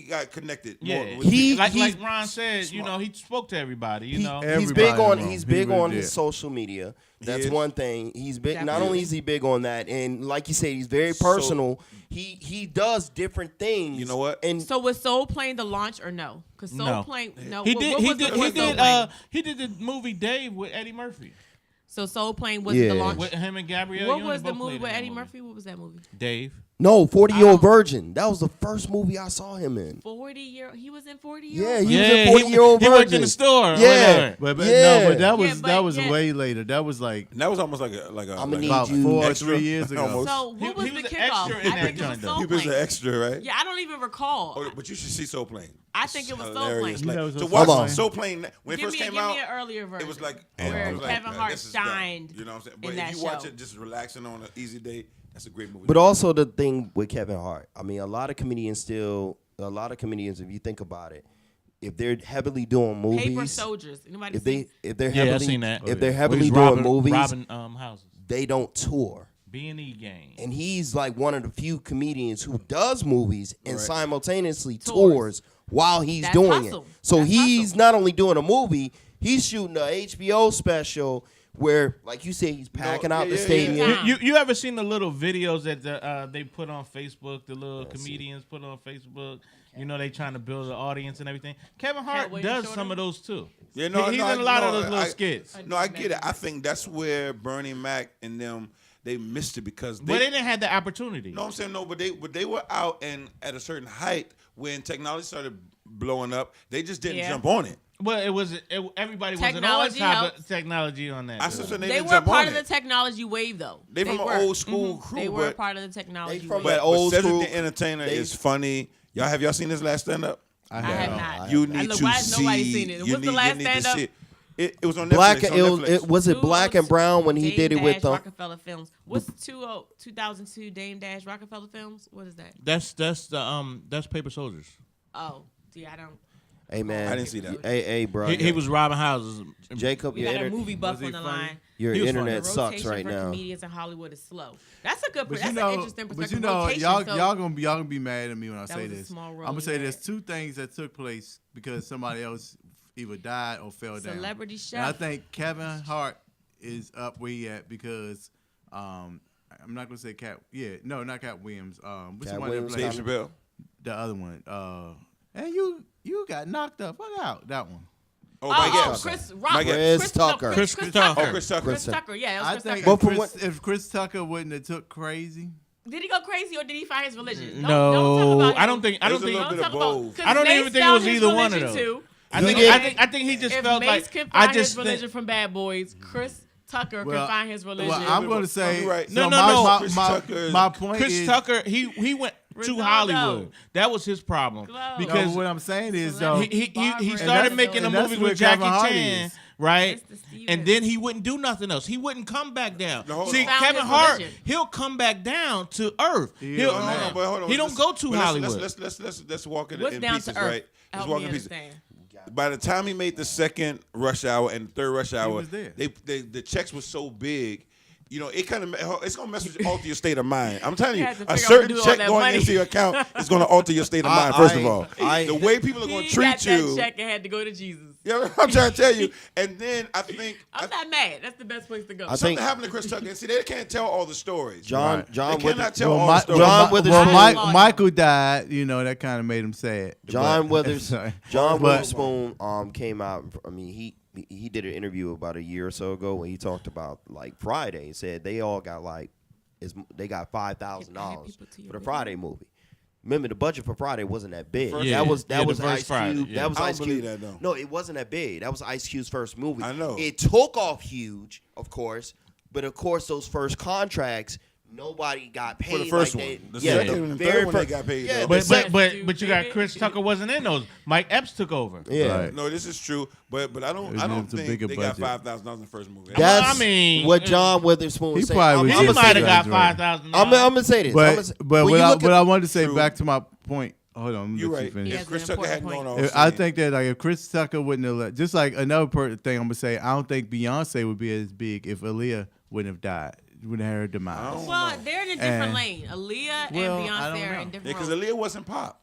got connected. Yeah, more with like Ron said, he spoke to everybody. He's big on really his social media. That's is. one thing. He's big. Not Definitely. only is he big on that, and like you said, he's very personal. He does different things. You know what? And So was Soul Plane the launch or no? Because Soul No. Plane, no. He What did. was He the- did. what He was Soul did. Plane? He did the movie Dave with Eddie Murphy. So Soul Plane wasn't the Yeah. launch. With him and Gabrielle What Union was the both movie played with in that Eddie movie. Murphy? What was that movie? Dave. No, 40-Year-Old Virgin. That was the first movie I saw him in. 40-year. He was in 40-year. Yeah, he was in 40-Year-Old Virgin. He worked in the store. Yeah, But yeah. no, but that was Yeah, but that was yeah. way later. That was like That was almost like a I'ma need about you 4 or extra, 3 years ago. almost. So what was He the was an kickoff? extra in I that think it was joint, though. Soul He was Plane. an extra, right? Yeah, I don't even recall. Oh, but you should see Soul Plane. I think it was Soul Hilarious. Plane. Like, You know, it was to a watch Soul Plane. Soul Plane when it Give first me came an out, earlier version. it was like where it was Kevin like, Hart this is dumb. shined You know what I'm saying? in But that if you watch show. it just relaxing on an easy day, that's a great movie. But also the thing with Kevin Hart, I mean, a lot of comedians, if you think about it, if they're heavily doing movies, Paper Soldiers. Anybody if seen? they're Yeah, heavily, I seen that. if they're Where heavily he's doing movies, robbing houses. they don't tour. B&E game. And he's like one of the few comedians who does movies and Right. simultaneously Tours. tours while he's That's doing hustle. it. So That's he's hustle. not only doing a movie, he's shooting a HBO special where, like you said, he's packing out the yeah, stadium. yeah. You ever seen the little videos that they put on Facebook? The little comedians put on Facebook. You know, they trying to build an audience and everything. Kevin Hart Williams does showed some him? of those too. Yeah, no, he's no, in a lot of no, those little I- skits. No, I get it. I think that's where Bernie Mac and them they missed it because But they didn't have the opportunity. No, I'm saying no, but they were out and at a certain height when technology started blowing up. They just didn't Yeah. jump on it. Well, everybody wasn't on Technology top helps. of technology on that. I though. said they They didn't were jump part on of the it. technology wave, though. They from an were. old school crew, They were but- part of the technology They from wave. an old Cedric school. the Entertainer they- is funny. Have y'all seen his last stand up? I have not. You I need look, to why has nobody see. seen it? you What's the need- last you need to stand-up? see it. It was on Black, Netflix. was it Black and Brown when he did it with Rockefeller Films. What's 2002 Dame Dash Rockefeller Films? What is that? That's Paper Soldiers. Oh, yeah, I don't. Hey man, I didn't see that. Hey bro, He was robbing houses. Jacob. We Your, got a inter- movie buff he on the funny? line. your He was internet The sucks rotation right for now. comedians in Hollywood is slow. That's a good. But That's you an know, interesting but perspective. you know, Rotation, y'all so y'all gonna be mad at me when I say was a this. small I'm role gonna you say had. there's two things that took place because somebody else either died or fell down. Celebrity And I chef. think Kevin Hart is up where he at because I'm not gonna say Cat. Yeah, no, not Cat Williams. What's Cat the one Williams, that Dave played Chappelle. the other one? And you got knocked the fuck out. That one. Oh, Mike Oh, Epps. Chris Rock. Mike Epps. Chris Tucker. Chris Chris Tucker. Oh, Chris Tucker. Chris Tucker. Yeah, that I was Chris think Tucker. But if Chris Tucker wouldn't have took Crazy. Did he go crazy or did he find his religion? No, don't talk about I him. don't think. I don't There's a think. little bit of both. Cause I don't Mace even think it found was his either one of religion those. too. I think. did. I think he just If felt Mace like. can I find his just religion think. from Bad Boys, Chris Tucker Well, can find his religion. Well, I'm going to say you're right. so No. Chris My Tucker- point Chris is, Tucker, he went to Ronaldo. Hollywood. That was his problem Glow. No, because what I'm saying is though, Celebrity he barber. started And making the that's movies where with Jackie Kevin Hart Chan, is. right? Mr. Stevens. And then he wouldn't do nothing else. He wouldn't come back down. No, hold See, on. Found Kevin his Hart, religion. he'll come back down to earth. Yeah, Hold on, but hold on. He don't go to But Hollywood. Let's walk it What's in down pieces, to earth? right? Let's Help walk me in pieces. understand. By the time he made the second Rush Hour and the third Rush Hour, was there. the checks were so big. You know, it kind of it's gonna alter your state of mind. I'm telling you, You had to a figure out what to certain do with all check that going money. into your account is gonna alter your state of mind. First of all, the way people are gonna He treat got that you. check and had to go to Jesus. You know what I'm trying to tell you. And then I think I'm not mad. That's the best place to go. I something think- happened to Chris Tucker. And see, they can't tell all the stories. John they Wither- cannot tell well, all my, the stories. John well, Witherspoon- Lawyer. Michael died. You know that kind of made him sad. John But- Witherspoon. sorry. John But- Witherspoon came out. I mean, he did an interview about a year or so ago when he talked about like Friday. He said they all got they got $5,000 for the Friday movie. Remember, the budget for Friday wasn't that big. Yeah. That was Yeah, the was first Ice Friday, Cube. yeah. That was I don't Ice believe Cube. that, though. No, it wasn't that big. That was Ice Cube's first movie. I know. It took off huge, of course, but of course those first contracts. Nobody got paid For the first like one. they, The yeah, second the and the very third one they first- got paid, Yeah, though. the But sec- but you got Chris Tucker wasn't in those. Mike Epps took over. yeah. Right. No, this is true, but I don't It was a think bigger they got budget. $5,000 in the first movie. That's I mean, what John Witherspoon He was saying. probably was He I'm might have say got exaggerating. $5,000. I'm gonna say this. I'ma But say- but when what you I look what at- I wanted to say True. back to my point. Hold on, You're let you right. finish. Yeah. If Chris That's an Tucker hadn't important gone point. off, I scene, think that like if Chris Tucker wouldn't have just like another thing I'm gonna say, I don't think Beyonce would be as big if Aaliyah wouldn't have died, wouldn't have her demise. Well, they're in a different And- lane. Aaliyah Well, and I Beyonce don't are know. in yeah, different because roles. Aaliyah wasn't pop.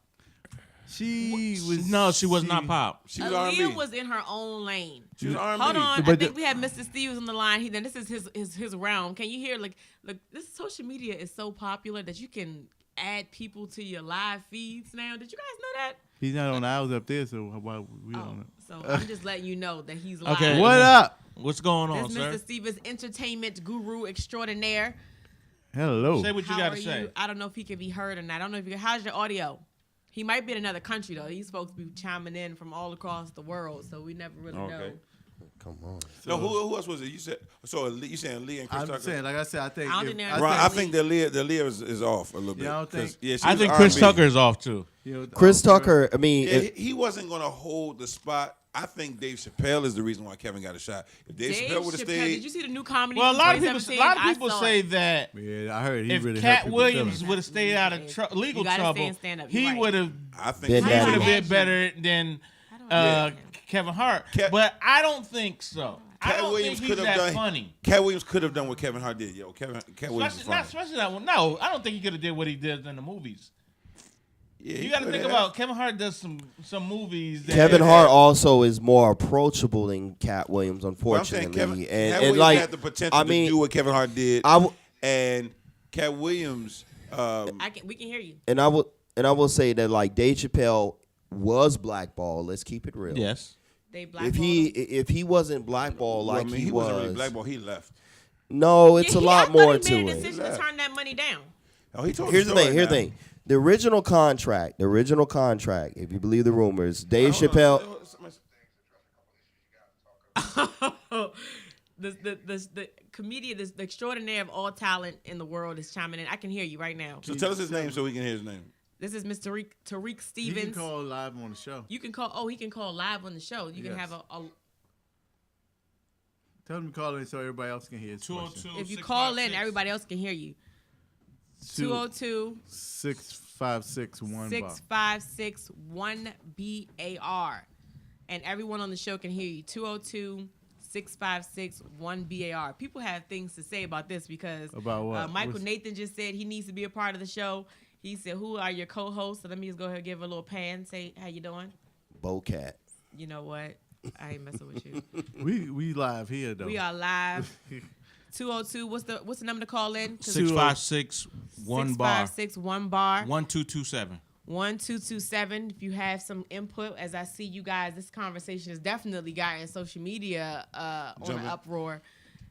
She was No, she was not pop. She was R&B. Aaliyah was in her own lane. She was R&B. Hold on, I But think we have Mr. Stevens on the line. Then this is his realm. Can you hear like this social media is so popular that you can add people to your live feeds now. Did you guys know that? He's not on ours up there, so why we Oh, don't know. so I'm just letting you know that he's live. Okay. What up? What's going on, This sir? Mr. Stevens, entertainment guru extraordinaire. Hello. Say what you How got are to say. you? I don't know if he can be heard or not. I don't know if you. How's your audio? He might be in another country though. These folks be chiming in from all across the world, so we never really know. Come on. No, who else was it? You said so. You saying Leah and Chris I'm Tucker? saying, like I said, I think. I don't think they're- Ron, I think that Leah is off a little bit. You don't think? 'Cause, yeah, she I was think Chris R&B. Tucker is off too. Chris Tucker, I mean, Yeah, he wasn't going to hold the spot. I think Dave Chappelle is the reason why Kevin got a shot. If Dave Chappelle would have Did stayed, you see the new comedy? Well, a from lot of people 2017? I saw say it. that Yeah, I heard he if really Cat hurt people's Williams feelings. would have stayed out of legal You gotta stay trouble, and stand up. he You're right. would have I think Been he down. would have been Imagine. better than Yeah. Kevin Hart. Cat- But I don't think so. I Cat don't Williams think he's could have that done. funny. Cat Williams could have done what Kevin Hart did. Yo, Cat Williams is funny. Especially that one. No, I don't think he could have did what he did in the movies. Yeah, You got to could think have. about Kevin Hart does some movies. That Kevin Hart also is more approachable than Cat Williams, But I'm unfortunately. saying Kevin, Cat and Williams like, had the potential I mean, to do what Kevin Hart did, I and Cat Williams. We can hear you. and I will say that like Dave Chappelle was blackballed. Let's keep it real. Yes. They If blackballed he wasn't blackballed Well, I like mean, he wasn't really blackball. He left. no, it's a lot more I to thought he made a it. decision to turn that money down. Oh, he told Here's the story thing. Here's the now. thing. The original contract. If you believe the rumors, Dave Chappelle. The comedian, the extraordinaire of all talent in the world is chiming in. I can hear you right now. So tell us his name so we can hear his name. This is Mr. Tariq You Stevens. can call live on the show. You can call. Oh, he can call live on the show. You can Yes. have a Tell him to call in so everybody else can hear his question. 202. if you call in, everybody else can hear you. 202 6561 656 1BAR. And everyone on the show can hear you. 202 656 1BAR. People have things to say about this because About what? Michael What's- Nathan just said he needs to be a part of the show. He said, "Who are your co-hosts?" So let me just go ahead and give a little pan. Say, "How you doing?" Bocat. You know what? I ain't messing with you. We live here though. We are live. 202. What's the number to call in? 656 1 bar 656 1BAR. 1227. 1227. If you have some input, as I see you guys, this conversation has definitely gotten social media on an uproar.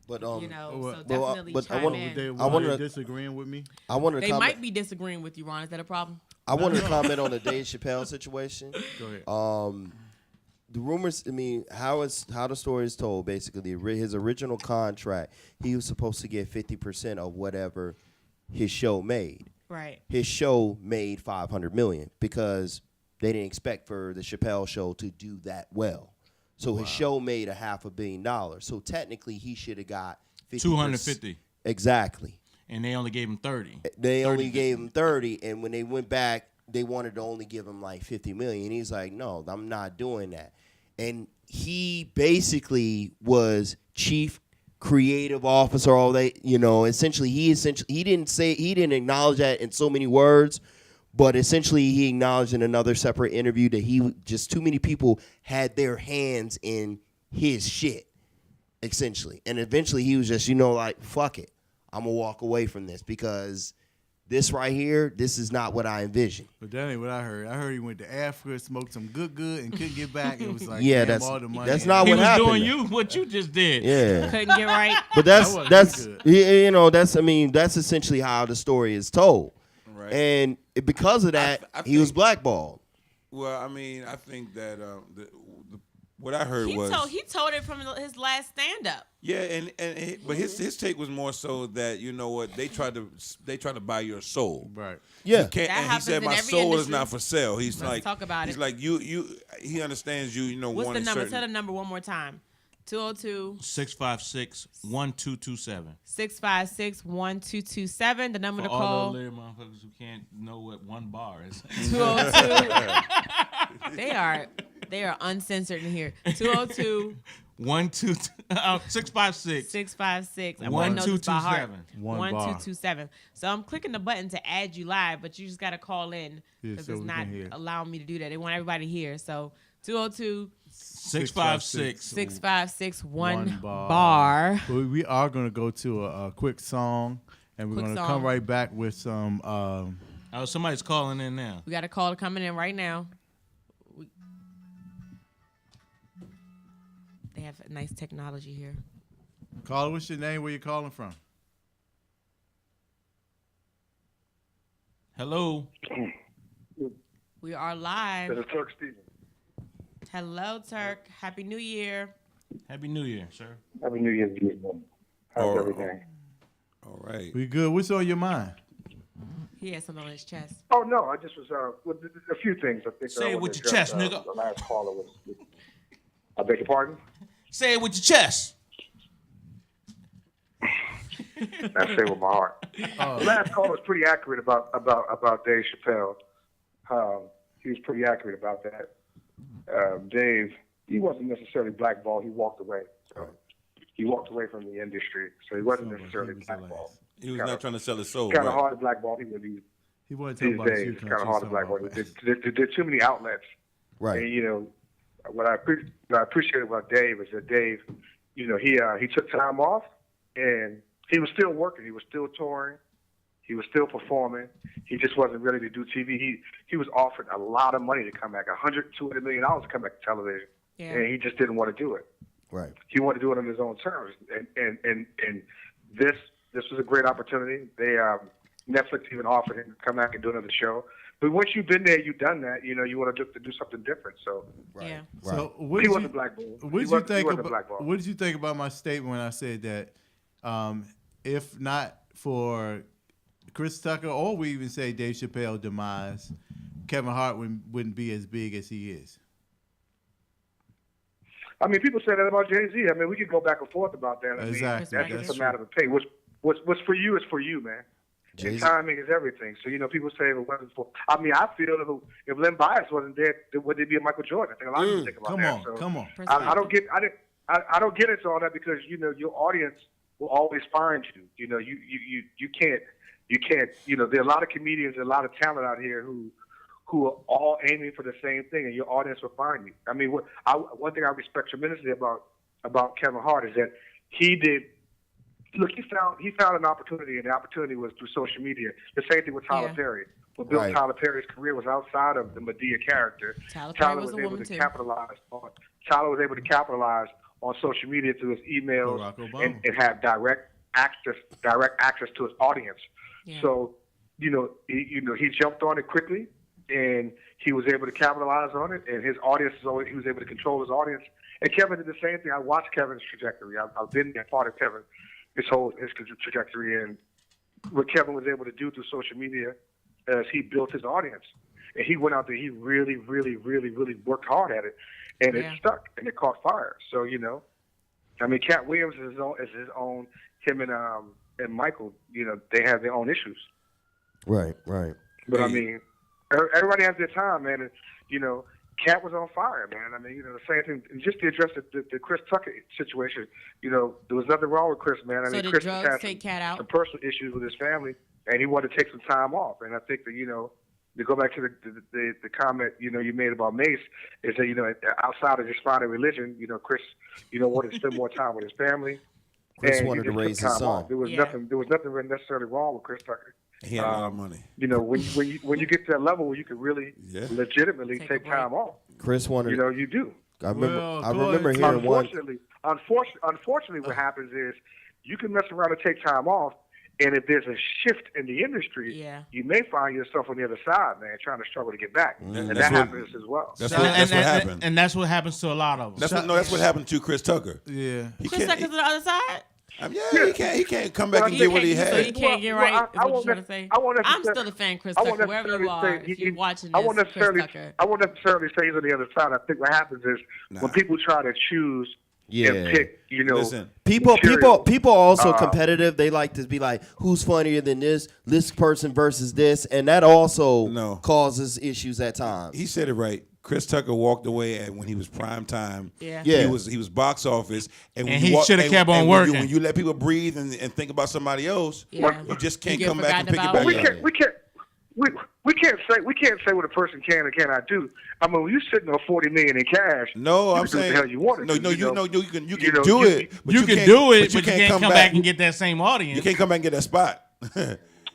But You know, well, so definitely but I chime wanna- in. They, I wanna- disagreeing with me. I wanted to They comment. might be disagreeing with you, Ron. Is that a problem? I wanted to comment on the Dave Chappelle situation. Go ahead. The rumors. I mean, how the story is told. Basically, his original contract, he was supposed to get 50% of whatever his show made. Right. His show made $500 million because they didn't expect for the Chappelle show to do that well. So his show made $500 million. So technically, he should have got 50%. 250. Exactly. And they only gave him 30. They 30. only gave him 30, and when they went back, they wanted to only give him like 50 million. He's like, no, I'm not doing that. And he basically was chief creative officer. All that, essentially he didn't acknowledge that in so many words, but essentially he acknowledged in another separate interview that he just too many people had their hands in his shit, essentially. And eventually he was just, like, fuck it. I'm going to walk away from this because this right here, this is not what I envisioned. But that ain't what I heard. I heard he went to Africa, smoked some good, and couldn't get back. It was like, Yeah, damn, that's- all the money. that's in not it. He what was happened. doing what you just did. Yeah. Couldn't get right. But That wasn't that's good. that's essentially how the story is told. Right. And because of that, I he was think- blackballed. Well, I mean, I think that what I heard He was told it from his last stand up. yeah, but his take was more so that you know what they tried to buy your soul. Right. Yeah. You can't, That and he happens said in my every soul is industry. not for sale. He's Let's like talk about he's it. like you. He understands you. You know, What's the wanting number? certain- Tell the number one more time. 202 656 1227. 656 1227. The number For to all call. those little motherfuckers who can't know what 1 bar is. 202. They are uncensored in here. 202 656 656. I 1227. 1227. So I'm clicking the button to add you live, but you just got to call in Yeah, because so it's we not can hear. allowing me to do that. They want everybody to hear. So 202 656 656 1 bar. bar. We are going to go to a quick song, and we're Quick going to song. come right back with some. Oh, somebody's calling in now. We got a caller coming in right now. They have nice technology here. Caller, what's your name? Where you calling from? Hello. We are live. This is Turk Steven. Hello, Turk. Happy New Year. Happy New Year, sir. Happy New Year's Eve. How's everything? All right. We good. What's on your mind? He has something on his chest. Oh no, I just was with a few things. I think Say I it wanted with to your chest, address, nigga. The last caller was. I beg your pardon. Say it with your chest. I say it with my heart. The last caller was pretty accurate about Dave Chappelle. He was pretty accurate about that. Dave, he wasn't necessarily blackballed. He walked away. So he walked away from the industry, so he wasn't necessarily blackballed. He was not trying to sell his soul. Kind of Right. hard to blackball people He wasn't these talking about days. you. It's kind of hard to blackball. There's too many outlets. Right. And, you know, what I appreciated about Dave is that Dave, you know, he took time off and he was still working. He was still touring. He was still performing. He just wasn't ready to do TV. He was offered a lot of money to come back, $200 million to come back to television, and he just didn't want to do it. Right. He wanted to do it on his own terms, and this was a great opportunity. They Netflix even offered him to come back and do another show. But once you've been there, you've done that. You know, you want to do something different. So Yeah. So he wasn't blackballed. What did He you think wasn't about? blackballed. What did you think about my statement when I said that if not for Chris Tucker, or we even say Dave Chappelle demise, Kevin Hart wouldn't be as big as he is? I mean, people say that about Jay-Z. I mean, we could go back and forth about that. I mean, Exactly. that's That's just a matter of pay. What's for you is for you, man. And Jay-Z. timing is everything. So, you know, people say it wasn't for. I mean, I feel if Len Bias wasn't there, would there be a Michael Jordan? I think a lot of people think about Come that. on, So come on. I don't get. I don't get into all that because you know your audience will always find you. You know, you can't. You know, there are a lot of comedians, and a lot of talent out here who are all aiming for the same thing, and your audience will find you. I mean, one thing I respect tremendously about Kevin Hart is that he did. Look, he found an opportunity, and the opportunity was through social media. The same thing with Tyler Perry. What built Tyler Perry's career was outside of the Medea character. Tyler was a able woman to too. capitalize on. Tyler was able to capitalize on social media through his emails Barack Obama. and have direct access to his audience. Yeah. So, he jumped on it quickly, and he was able to capitalize on it. And his audience he was able to control his audience. And Kevin did the same thing. I watched Kevin's trajectory. I've been a part of Kevin, his trajectory, and what Kevin was able to do through social media as he built his audience. And he went out there. He really, really, really, really worked hard at it, and it stuck and it caught fire. So I mean, Cat Williams is his own. Him and Michael, they have their own issues. Right, right. But I mean, everybody has their time, man. And Cat was on fire, man. I mean, the same thing. And just to address the Chris Tucker situation, there was nothing wrong with Chris, man. I So mean, did Chris drugs had take Cat out? some personal issues with his family, and he wanted to take some time off. And I think that to go back to the comment you made about Mace is that outside of just finding religion, Chris wanted to spend more time with his family. Chris and wanted he to just raise took his time son. off. There was nothing really necessarily wrong with Chris Tucker. He had a lot of money. When you get to that level where you can really legitimately Take a take break. time off, Chris wanted. you do. I remember. Well, I go remember ahead. hearing one. Unfortunately, what happens is you can mess around and take time off, and if there's a shift in the industry, you may find yourself on the other side, man, trying to struggle to get back, and that happens as well. That's what happened. And that's what happens to a lot of them. That's what happened to Chris Tucker. Yeah. Chris Tucker's on the other side? He can't come back and He get what he can't- So had. he can't get right, is what you're trying to say? I'm necessarily- still a fan of Chris I won't Tucker, wherever you necessarily are, say if you're watching I won't this, Chris necessarily. Tucker. I won't necessarily say he's on the other side. I think what happens is when people try to choose and pick, Listen, People are also Uh, competitive. They like to be like, who's funnier than this person versus this, and that also causes issues at times. he said it right. Chris Tucker walked away when he was prime time. Yeah. Yeah. He was box office, and, And when you he walk- shoulda and- kept on and when you- working. When you let people breathe and think about somebody else, Yeah. you just can't You get come back and pick it forgotten back about. up. We can't say what a person can and cannot do. I mean, when you sitting on $40 million in cash, No, you I'm can do what saying the hell you want to do. you can You do know, it. But You can can't- do it, but but you can't come back and get that same audience. You can't come back and get that spot.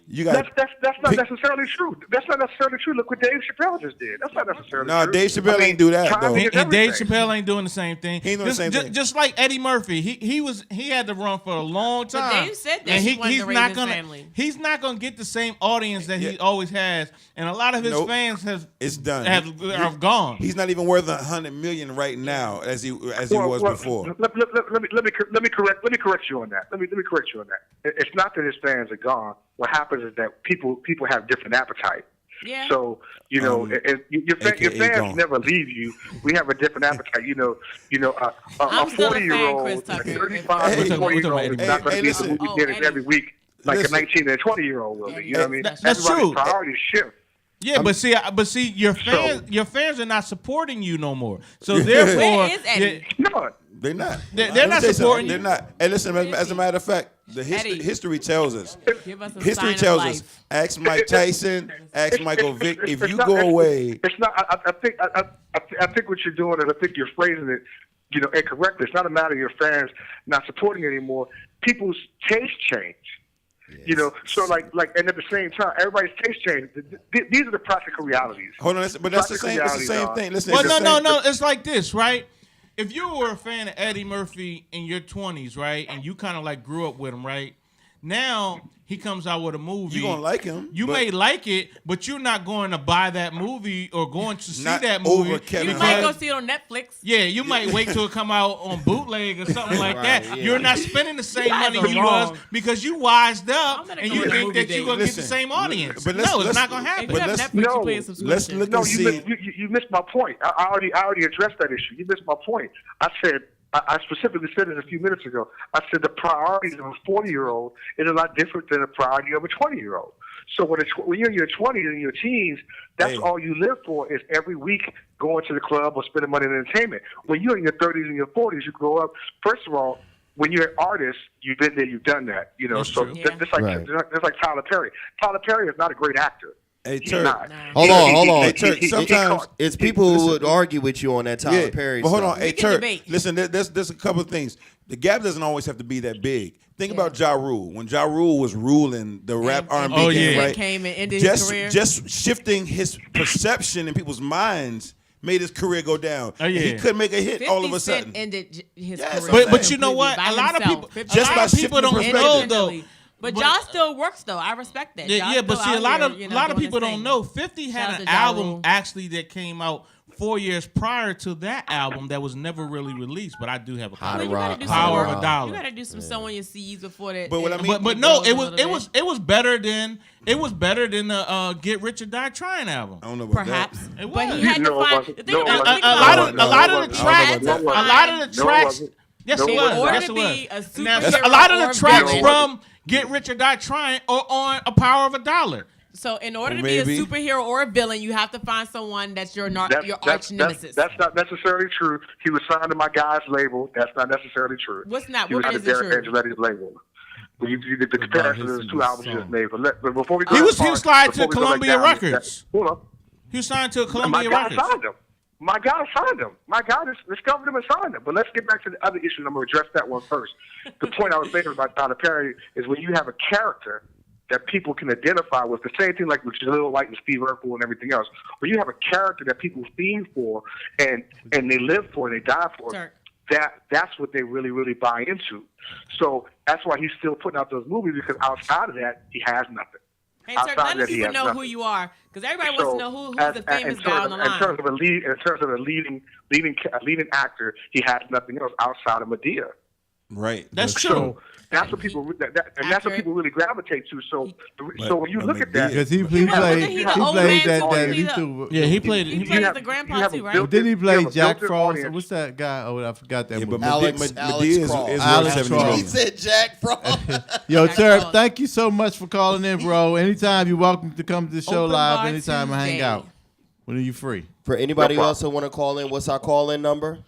You got That's not necessarily true. That's not necessarily true. Look what Dave Chappelle just did. That's not necessarily No, true. Dave Chappelle ain't do that, though. timing is And Dave everything. Chappelle ain't doing the same thing. He ain't doing the same thing. Just like Eddie Murphy, he had to run for a long But time. Dave said that and he wanted to raise his family. He's not gonna get the same audience that he always has, and a lot of his Nope. fans It's done. have gone. He's not even worth $100 million right now as he was before. Let me correct you on that. Let me correct you on that. It's not that his fans are gone. What happens is that people have different appetite. Yeah. So your AKA fans gone. never leave you. We have a different appetite. A I'm still a fan, 40-year-old, Chris a Tucker. 35, We're talking 40-year-old about is Eddie. not going to Listen. get the movie theaters every week like Listen. a 19 and 20-year-old will be. You know what I mean? That's Everybody's true. priorities shift. Yeah, but see, your fans are not supporting you no more. So therefore, Where is Eddie? No, They're not. They're Let me not tell you supporting something. you. They're not. And listen, as a matter of fact, the Eddie. history tells us. Give us a History sign of tells life. us. Ask Mike Tyson. Ask Michael Vick. If it's you not- go away, it's not. I think what you're doing is I think you're phrasing it, incorrectly. It's not a matter of your fans not supporting anymore. People's taste change. So and at the same time, everybody's taste change. These are the practical realities. hold on. But that's the same. It's the Practical same realities thing. Listen. Well, it's the no. same- It's like this, right? If you were a fan of Eddie Murphy in your 20s, right, and you kind of like grew up with him, right? Now he comes out with a movie. You gonna like him? You but may like it, but you're not going to buy that movie or going to see Not that movie. over Kevin You Hart. might go see it on Netflix. Yeah, you might wait till it come out on bootleg or something like that. yeah. You're not spending the same guys money are you wrong. was because you wised up I'm gonna and go you to a think movie that you're date. gonna get the Listen, same audience. but No, let's- it's not gonna If happen. you have let's- Netflix, you pay a let's subscription. look No, and see. you missed my point. I already addressed that issue. You missed my point. I specifically said it a few minutes ago. I said the priorities of a 40-year-old is a lot different than the priority of a 20-year-old. So when you're in your 20s and your teens, that's Hey. all you live for is every week going to the club or spending money on entertainment. When you're in your 30s and your 40s, you grow up. First of all, when you're an artist, you've been there, you've done that. That's So true. just like Tyler Perry. Tyler Perry is not a great actor. Hey, He's Turk. not. Hold on. Hey, Turk, sometimes It's people who would argue with you on that Tyler Perry but hold stuff. on. Hey, We can Turk, debate. listen, there's a couple of things. The gap doesn't always have to be that big. Think about Ja Rule. When Ja Rule was ruling the rap And R&B Oh, game, yeah. right? Came and ended his career. Just shifting his perception in people's minds made his career go down. Oh, yeah. He couldn't make a hit 50 all of a Cent sudden. ended his Yes, career. I'm But you know completely what? by A lot of himself. people 50 Just a by lot of people shifting don't perspective. know though. Independently. But y'all still works though. I respect that. Yeah, Y'all but still see, a out lot here, of you know, a lot of doing people his don't thing. know. 50 Shout had out an to Ja album Rule. actually that came out 4 years prior to that album that was never really released. But I do have a How copy. to you gotta rock. do Power some- of a Dollar. You gotta do some sewing your seeds before that. But what I mean- But no, it was better than the Get Rich or Die Trying album. I don't know about perhaps. It But was. he had to No, it find. wasn't. The thing No, it about wasn't. think A about lot it. of the No, tracks. it wasn't. A lot of the No, it tracks. wasn't. Yes, No, it it was. wasn't. In order Yes, to it be was. a Now, superhero a lot of or the tracks villain- from Get Rich or Die Trying are on A Power of a Dollar. So in order to Maybe. be a superhero or a villain, you have to find someone that's your arch nemesis. That's not necessarily true. He was signed to my guy's label. That's not necessarily true. What's not? He was What signed is to it Derek true? Angeletti's label. The comparison of the two albums you just made. But before we go He that was far, signed to before we go back Columbia down, Records. Hold on. He was signed to My Columbia guy Records. signed him. My guy signed him. My guy just discovered him and signed him. But let's get back to the other issue. I'm going to address that one first. The point I was making about Tyler Perry is when you have a character that people can identify with, the same thing like with Jaleel White and Steve Urkel and everything else. When you have a character that people feed for and they live for, they die for, Turk. that's what they really, really buy into. So that's why he's still putting out those movies, because outside of that, he has nothing. Hey, Turk, Outside let that, the he people has know who nothing. you are, because everybody wants to know who's the famous in guy terms on the of- line. In terms of a leading actor, he has nothing else outside of Medea. Right. That's So true. that's what people that's what Accurate. people really gravitate to. So when you look at that, Because he Wasn't played he he the old played man that too? that He lethal. Yeah, he played He it. plays have- the you grandpa have a too, right? built- Didn't he You play have a Jack built-in Frost? audience. What's that guy? Oh, I forgot that Yeah, but movie. Alex Medea Cross. is Alex worth $70 Cross. million. He said Jack Frost. Yo, Jack Turk, Frost. thank you so much for calling in, bro. Anytime you're welcome to come to the show Open live. bar Anytime and hang Tuesday. out. When are you free? For anybody No problem. else who want to call in, what's our call-in number?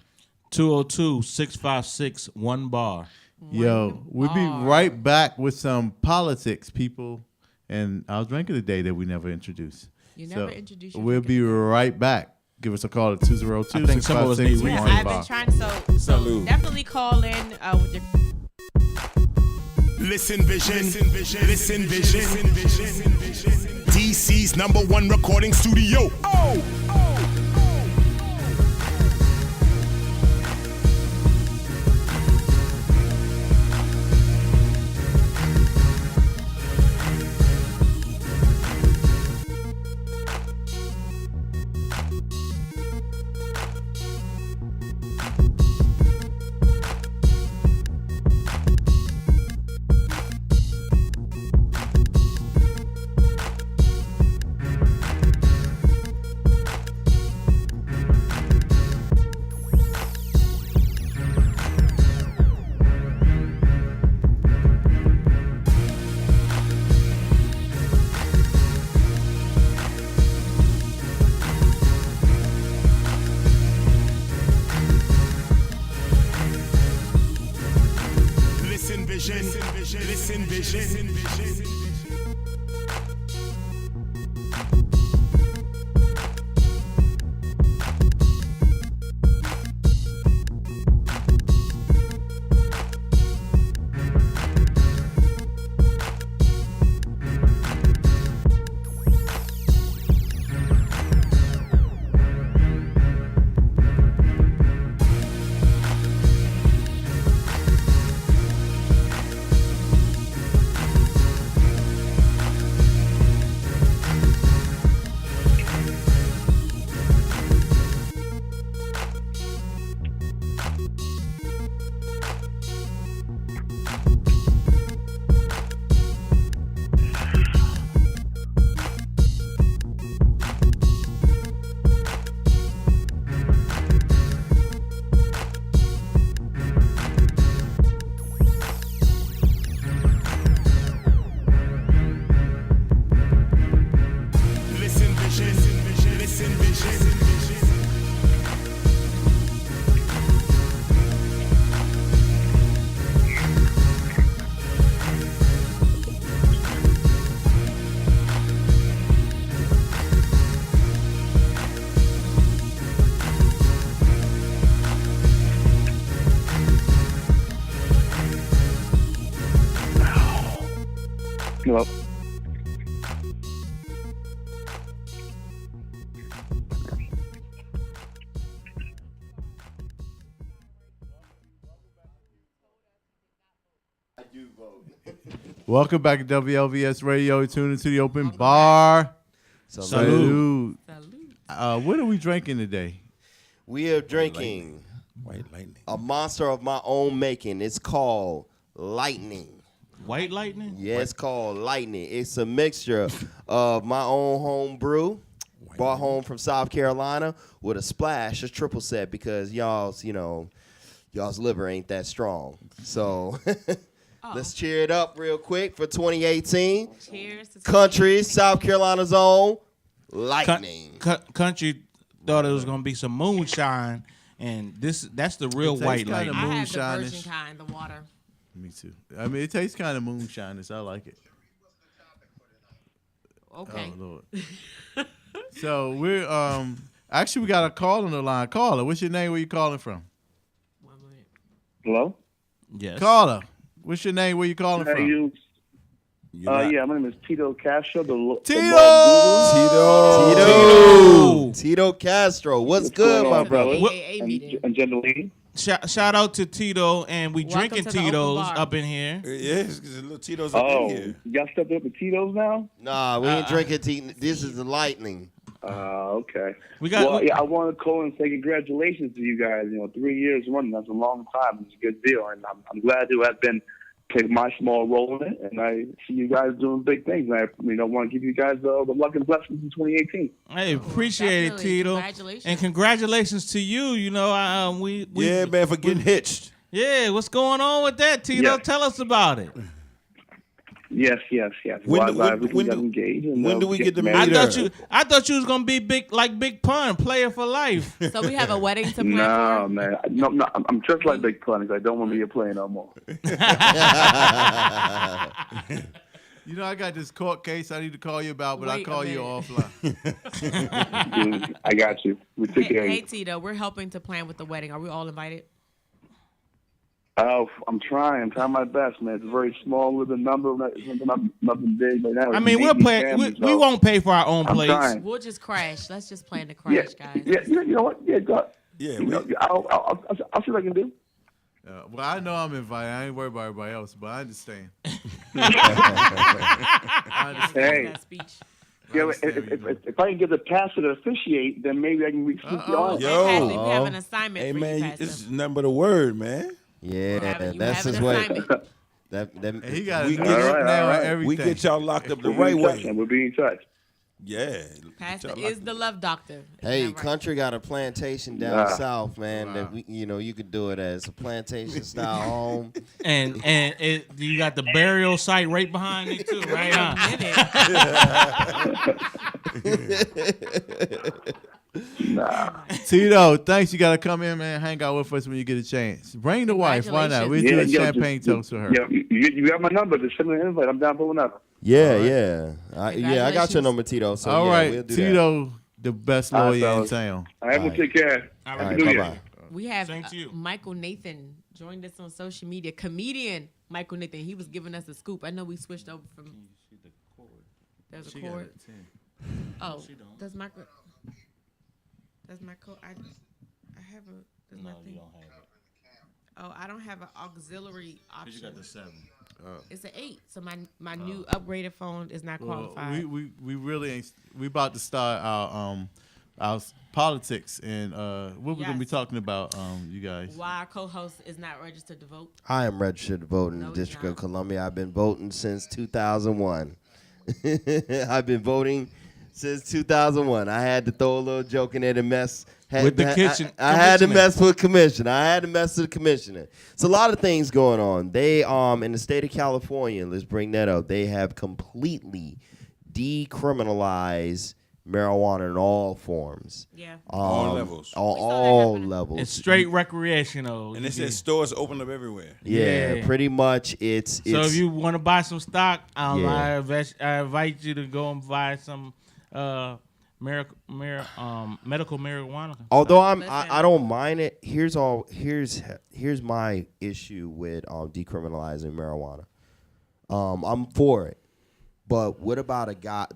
202-656-1BAR. Yo, we'll be right back with some politics, people, and our drink of the day that we never introduced. You never introduced your We'll drink be right back. Give us a call at 202 I think some of us need 656 Yeah, I've been trying to so Salute. definitely call in with your Listen Vision, Listen Vision, DC's #1 recording studio. Listen Vision. Hello. Welcome back to WLVS Radio. Tune into the open bar. Salud. What are we drinking today? We are drinking White Lightning. a monster of my own making. It's called Lightning. White Lightning? Yeah, it's called Lightning. It's a mixture of my own home brew, brought home from South Carolina, with a splash of triple set because y'all's liver ain't that strong. So let's cheer it up real quick for 2018. Cheers to Country, South Carolina's own Lightning. Country thought it was gonna be some moonshine, and that's the real white lightning. I had the Moonshine-ish. virgin kind, the water. Me too. I mean, it tastes kind of moonshine-ish. I like it. Okay. Oh, Lord. So we're actually we got a call on the line. Caller, what's your name? Where you calling from? 1 minute. Hello. Yes. Caller, what's your name? Where you calling Hey, from? you. Yeah, my name is Tito Castro. Tito Castro. What's good, my brother? AAA meeting. And Jendeline. Shout out to Tito, and we Welcome drinking to the open Tito's bar. up in here. Yes, because the little Tito's up in Oh, here. y'all stepped up to Tito's now? Nah, we ain't drinking Tito. This is the Lightning. Okay. We got. Well, yeah, I want to call and say congratulations to you guys. 3 years running, that's a long time. It's a good deal. And I'm glad to have been take my small role in it. And I see you guys doing big things. And I want to give you guys the luck and blessings in 2018. Hey, appreciate it, Definitely. Tito. Congratulations. And congratulations to you. We Yeah, man, for getting hitched. Yeah, what's going on with that, Tito? Yes. Tell us about it. Yes. When do we get to meet I her? thought you was gonna be big Pun, player for life. So we have a wedding to plan No, for. man. No, I'm just like Big Pun. I don't want to be a player no more. I got this court case I need to call you about, but I'll Wait a call you minute. offline. Dude, I got you. We take care of Hey, you. Tito, we're helping to plan with the wedding. Are we all invited? I'm trying my best, man. It's a very small little number, nothing big. But now I mean, we'll play. We won't pay for our own plates. trying. We'll just crash. Let's just plan to crash, guys. Yeah, you know what? Yeah, go. Yeah, I'll see what I can do. Well, I know I'm invited. I ain't worried about everybody else, but I understand. Hey. That speech. Yeah, if I can get the pastor to officiate, then maybe I can reach the audience. Yo. Hey, Pastor, we have an assignment Hey for man, you, Pastor. this is nothing but a word, man. Yeah, You that's have his an way. assignment. And he got We a get- now all and right. everything. We get y'all locked up the We'll right be in touch, way. and we'll be in touch. Yeah. Pastor Y'all is locked the love doctor. Isn't Hey, that right? country got a plantation down Nah. south, man. That we, you could do it as a plantation style home. And you got the burial site right behind it too, right? Nah. Tito, thanks. You got to come in, man. Hang out with us when you get a chance. Bring the wife. Why not? We'll do a champagne toast to her. Yeah, you got my number. Just send me an invite. I'm down for whatever. Yeah. I got your Congratulations. number, Tito. So All yeah, right, we'll do Tito, the best All right, lawyer in fellas. town. All right, we'll take care. All Happy right, New bye Year. bye. We have Same to you. Michael Nathan joined us on social media. Comedian Michael Nathan. He was giving us a scoop. I know we switched over from. There's a cord. Oh, does Michael? Does Michael? I have a. There's nothing. Oh, I don't have an auxiliary option. You got the 7. It's an 8, so my new upgraded phone is not Well, qualified. we really ain't. We about to start our politics and what we're gonna be Yes. talking about. You guys. Why our co-host is not registered to vote? I am registered to vote in No, the he's District of not. Columbia. I've been voting since 2001. I've been voting since 2001. I had to throw a little joke in there to mess. With the kitchen- I had to commissioner. mess with commissioner. I had to mess with the commissioner. It's a lot of things going on. They in the state of California, let's bring that up. They have completely decriminalized marijuana in all forms. Yeah. All levels. On We saw that all happen. levels. It's straight recreational. And it says stores open up everywhere. Yeah, Yeah. pretty much. It's So if you want to buy some stock, Yeah. I invite you to go and buy some medical marijuana. Although Listen. I don't mind it. Here's my issue with decriminalizing marijuana. I'm for it, but what about the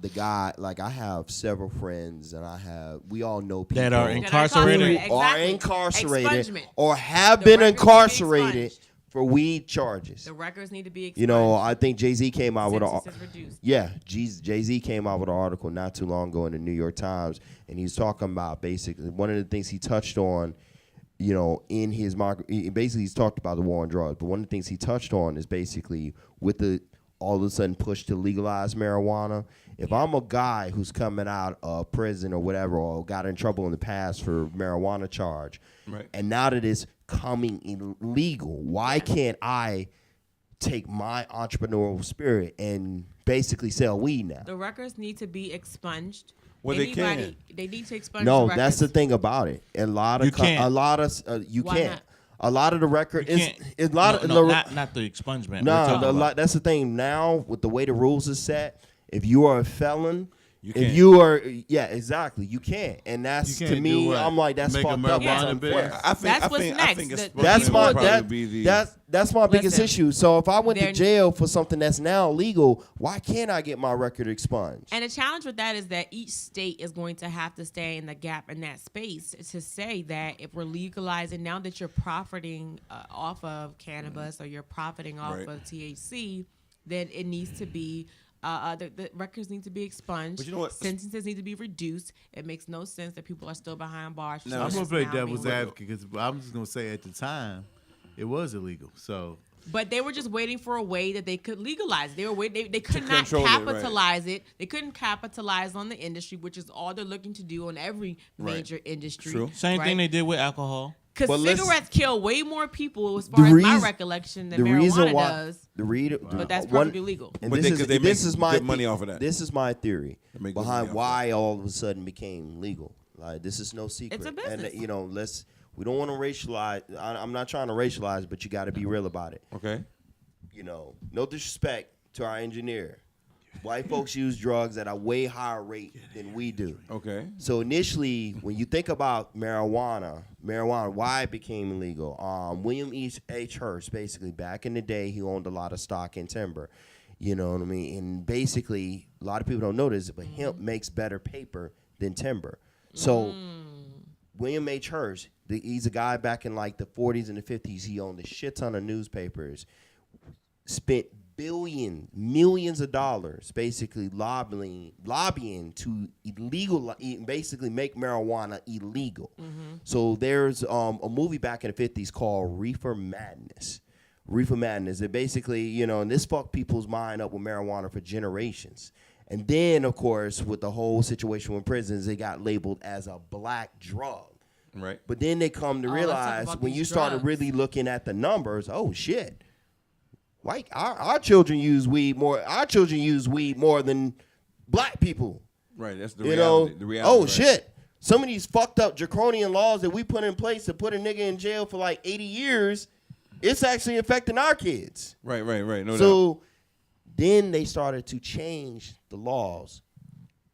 guy? Like I have several friends, and we all know people That are who incarcerated. are Exactly. incarcerated Expungement. or have The been records need to be incarcerated expunged. for weed charges. The records need to be expunged. You know, I think Jay-Z came out with Sentences reduced. Jay-Z came out with an article not too long ago in the New York Times, and he's talking about basically one of the things he touched on, you know, in his basically he's talked about the war on drugs, but one of the things he touched on is basically with the all of a sudden push to legalize marijuana. If I'm a guy who's coming out of prison or whatever, or got in trouble in the past for marijuana charge, Right. and now that it's coming illegal, why can't I take my entrepreneurial spirit and basically sell weed now? The records need to be expunged. Well, they can. They need to expunge No, the that's the records. thing about it. A lot of You can't. you Why can't. not? A lot of the record You is can't. a lot of no, not the expungement. We're talking about- that's the thing now with the way the rules are set. If you are a felon, You if can't. you are, yeah, exactly, you can't. And that's You to can't do me, what? I'm like, that's Make a fucked up. That's marijuana unfair. bed? I think, That's I what's think, next. I think The- That's expungement my would probably be the. that's my biggest Listen, issue. So if I went to they're- jail for something that's now illegal, why can't I get my record expunged? And the challenge with that is that each state is going to have to stay in the gap in that space to say that if we're legalizing, now that you're profiting off of cannabis or you're profiting off Right. of THC, then it needs to be, the records need to be expunged. But you know what? Sentences need to be reduced. It makes no sense that people are still behind bars. for No, I'm just gonna play now devil's being- advocate because I'm just gonna say at the time it was illegal. So But they were just waiting for a way that they could legalize. They were waiting. They could not control it, right. capitalize it. They couldn't capitalize on the industry, which is all they're looking to do on every major industry. True. Same thing they did with alcohol. Because But listen- cigarettes kill way more people, as The far as my reason- recollection, than the marijuana reason why does. but that's perfectly legal. And But this they- is 'cause they this make is my good money off of that. This is my theory They make good money behind off why all of a sudden became legal. Like this is no secret. It's a business. And you know, we don't want to racialize. I'm not trying to racialize, but you got to be real about it. Okay. You know, no disrespect to our engineer. White folks use drugs at a way higher rate than we do. Okay. So initially, when you think about marijuana, why it became illegal? William H. Hearst, basically, back in the day, he owned a lot of stock in timber. You know what I mean? And basically, a lot of people don't know this, but hemp makes better paper than timber. So William H. Hearst, he's a guy back in like the 40s and the 50s. He owned a shit ton of newspapers, spent millions of dollars basically lobbying to basically make marijuana illegal. So there's a movie back in the 50s called Reefer Madness. It basically, and this fucked people's mind up with marijuana for generations. And then, of course, with the whole situation with prisons, it got labeled as a black drug. Right. But then they come to realize when you started really looking at the numbers, oh shit. White, our children use weed more. Our children use weed more than black people. Right, that's the reality. The reality. Oh shit! Some of these fucked up draconian laws that we put in place to put a nigga in jail for like 80 years, it's actually affecting our kids. Right. No So then they started to change the laws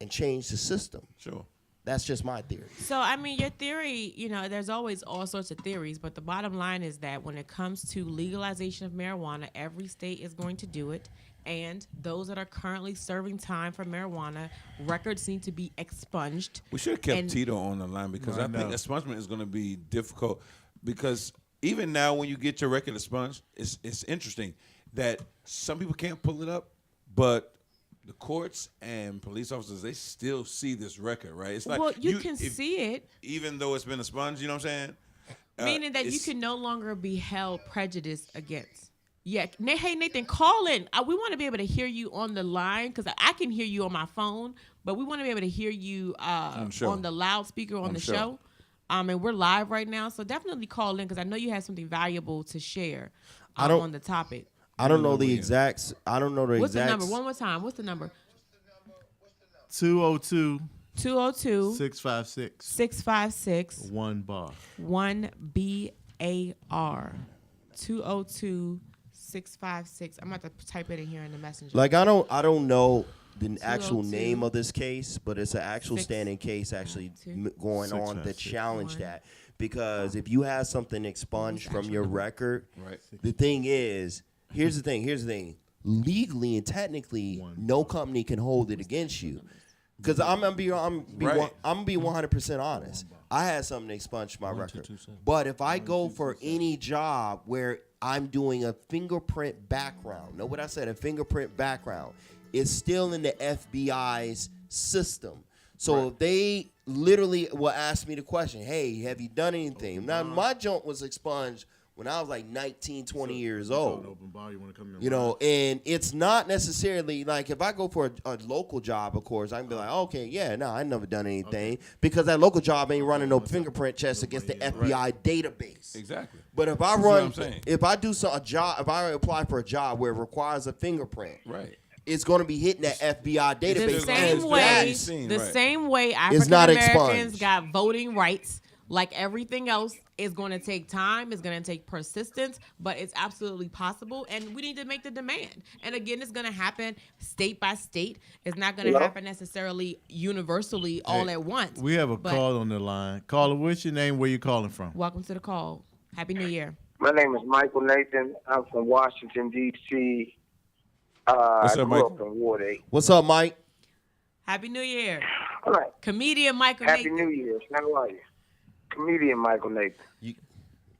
and change the system. Sure. That's just my theory. So, I mean, your theory, there's always all sorts of theories, but the bottom line is that when it comes to legalization of marijuana, every state is going to do it. And those that are currently serving time for marijuana, records need to be expunged. We should have kept Tito on the line because I think expungement is going to be difficult because even now when you get your record expunged, it's interesting that some people can't pull it up, but the courts and police officers, they still see this record, right? It's like, well, you can see it. Even though it's been expunged, you know what I'm saying? Meaning that you can no longer be held prejudiced against. Yeah. Hey, Nathan, call in. We want to be able to hear you on the line because I can hear you on my phone, but we want to be able to hear you on the loudspeaker on the show. And we're live right now, so definitely call in because I know you have something valuable to share on the topic. I don't know the exacts. What's the number? One more time. What's the number? 202 202 656 656 1 bar. 1 BAR. 202 656. I'm about to type it in here in the messenger. Like I don't know the actual name of this case, but it's an actual standing case actually going on to challenge that. Because if you have something expunged from your record, the thing is, here's the thing. Legally and technically, no company can hold it against you. Because I'm gonna be 100% honest. I had something expunged my record, but if I go for any job where I'm doing a fingerprint background, know what I said? A fingerprint background. It's still in the FBI's system. So if they literally will ask me the question, hey, have you done anything? Now, my junk was expunged when I was like 19, 20 years old. And it's not necessarily like if I go for a local job, of course, I can be like, okay, yeah, no, I never done anything because that local job ain't running no fingerprint checks against the FBI database. Exactly. But if I run, if I do a job, if I apply for a job where it requires a fingerprint, it's going to be hitting that FBI database. The same way African Americans got voting rights, like everything else, is going to take time. It's going to take persistence, but it's absolutely possible, and we need to make the demand. And again, it's going to happen state by state. It's not going to happen necessarily universally all at once. We have a call on the line. Caller, what's your name? Where you calling from? Welcome to the call. Happy New Year. My name is Michael Nathan. I'm from Washington, D.C. What's up, Mike? Up in Ward 8. What's up, Mike? Happy New Year. All right. Comedian Michael Happy Nathan. New Year. How are you? Comedian Michael Nathan.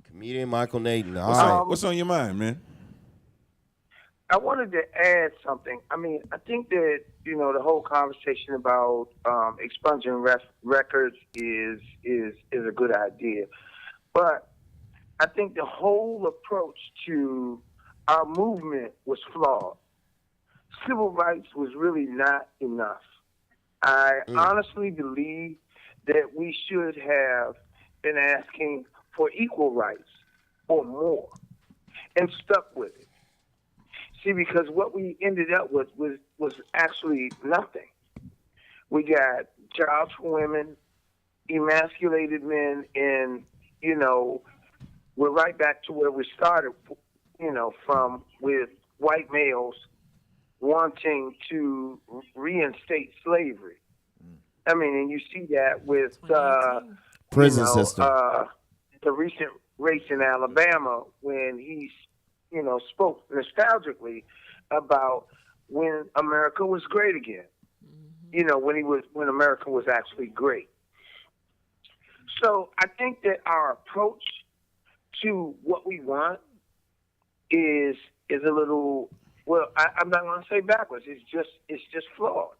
Comedian Michael Nathan. All right. right. What's on your mind, man? I wanted to add something. I mean, I think that, the whole conversation about expunging records is a good idea. But I think the whole approach to our movement was flawed. Civil rights was really not enough. I honestly believe that we should have been asking for equal rights or more and stuck with it. See, because what we ended up with was actually nothing. We got jobs for women, emasculated men, and, we're right back to where we started, from with white males wanting to reinstate slavery. I mean, and you see that with Prison system. The recent race in Alabama when he, spoke nostalgically about when America was great again. When America was actually great. So I think that our approach to what we want is a little, well, I'm not going to say backwards. It's just flawed.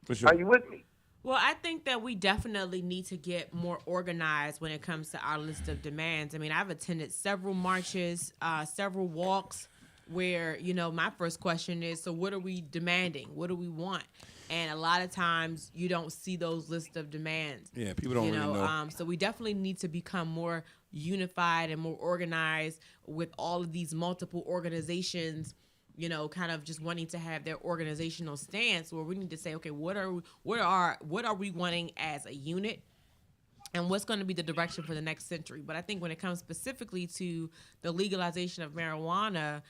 For sure. Are you with me? Well, I think that we definitely need to get more organized when it comes to our list of demands. I mean, I've attended several marches, several walks where, my first question is, so what are we demanding? What do we want? And a lot of times you don't see those lists of demands. Yeah, people don't really know. So we definitely need to become more unified and more organized with all of these multiple organizations, kind of just wanting to have their organizational stance, where we need to say, okay, what are we wanting as a unit, and what's going to be the direction for the next century. But I think when it comes specifically to the legalization of marijuana,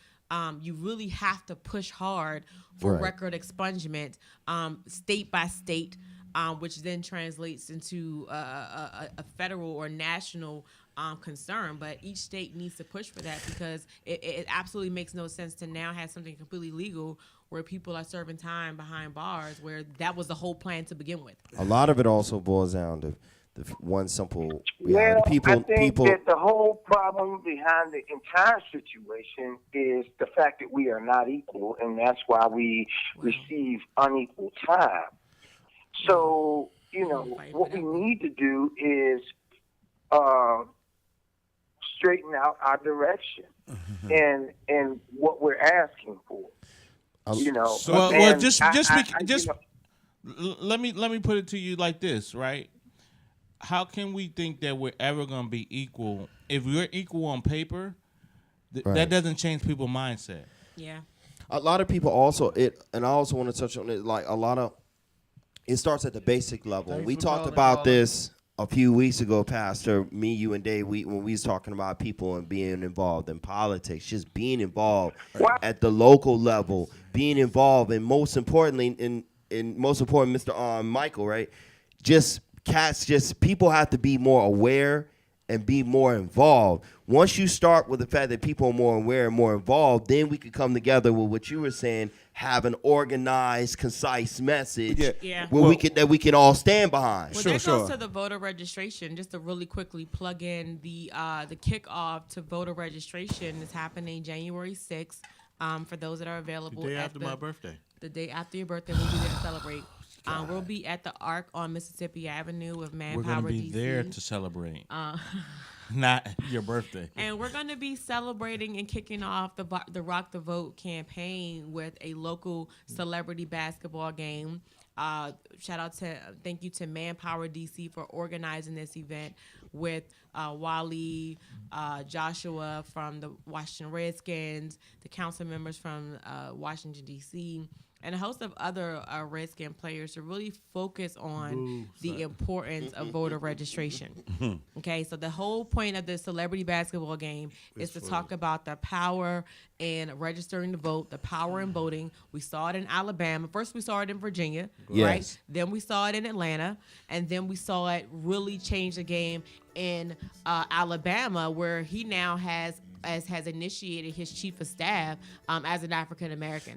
you really have to push hard for record expungement, state by state, which then translates into a federal or national concern. But each state needs to push for that, because it absolutely makes no sense to now have something completely legal where people are serving time behind bars, where that was the whole plan to begin with. A lot of it also boils down to the one simple Well, reality. I think that the whole problem behind the entire situation is the fact that we are not equal, and that's why we receive unequal time. So, what we need to do is straighten out our direction and what we're asking for. Let me put it to you like this, right? How can we think that we're ever going to be equal if we're equal on paper? That doesn't change people's mindset. Yeah. A lot of people also and I also want to touch on it. Like it starts at the basic level. We talked about this a few weeks ago, Pastor. Me, you, and Dave. When we was talking about people and being involved in politics, just being involved at the local level, being involved, and most importantly, Mr. Michael, right? People have to be more aware and be more involved. Once you start with the fact that people are more aware and more involved, then we could come together with what you were saying, have an organized, concise message that we can all stand behind. Well, that goes to the voter registration. Just to really quickly plug in the kickoff to voter registration is happening January 6th. For those that are available, The day after my birthday. The day after your birthday, we'll be there to celebrate. We'll be at the Arc on Mississippi Avenue with Manpower DC. We're going to be there to celebrate, not your birthday. And we're going to be celebrating and kicking off the Rock the Vote campaign with a local celebrity basketball game. Thank you to Manpower DC for organizing this event with Wally, Joshua from the Washington Redskins, the council members from Washington DC, and a host of other Redskin players to really focus on the importance of voter registration. Okay, so the whole point of the celebrity basketball game is to talk about the power in registering to vote, the power in voting. We saw it in Alabama. First, we saw it in Virginia, right? Then we saw it in Atlanta, and then we saw it really change the game in Alabama, where he now has initiated his chief of staff as an African American.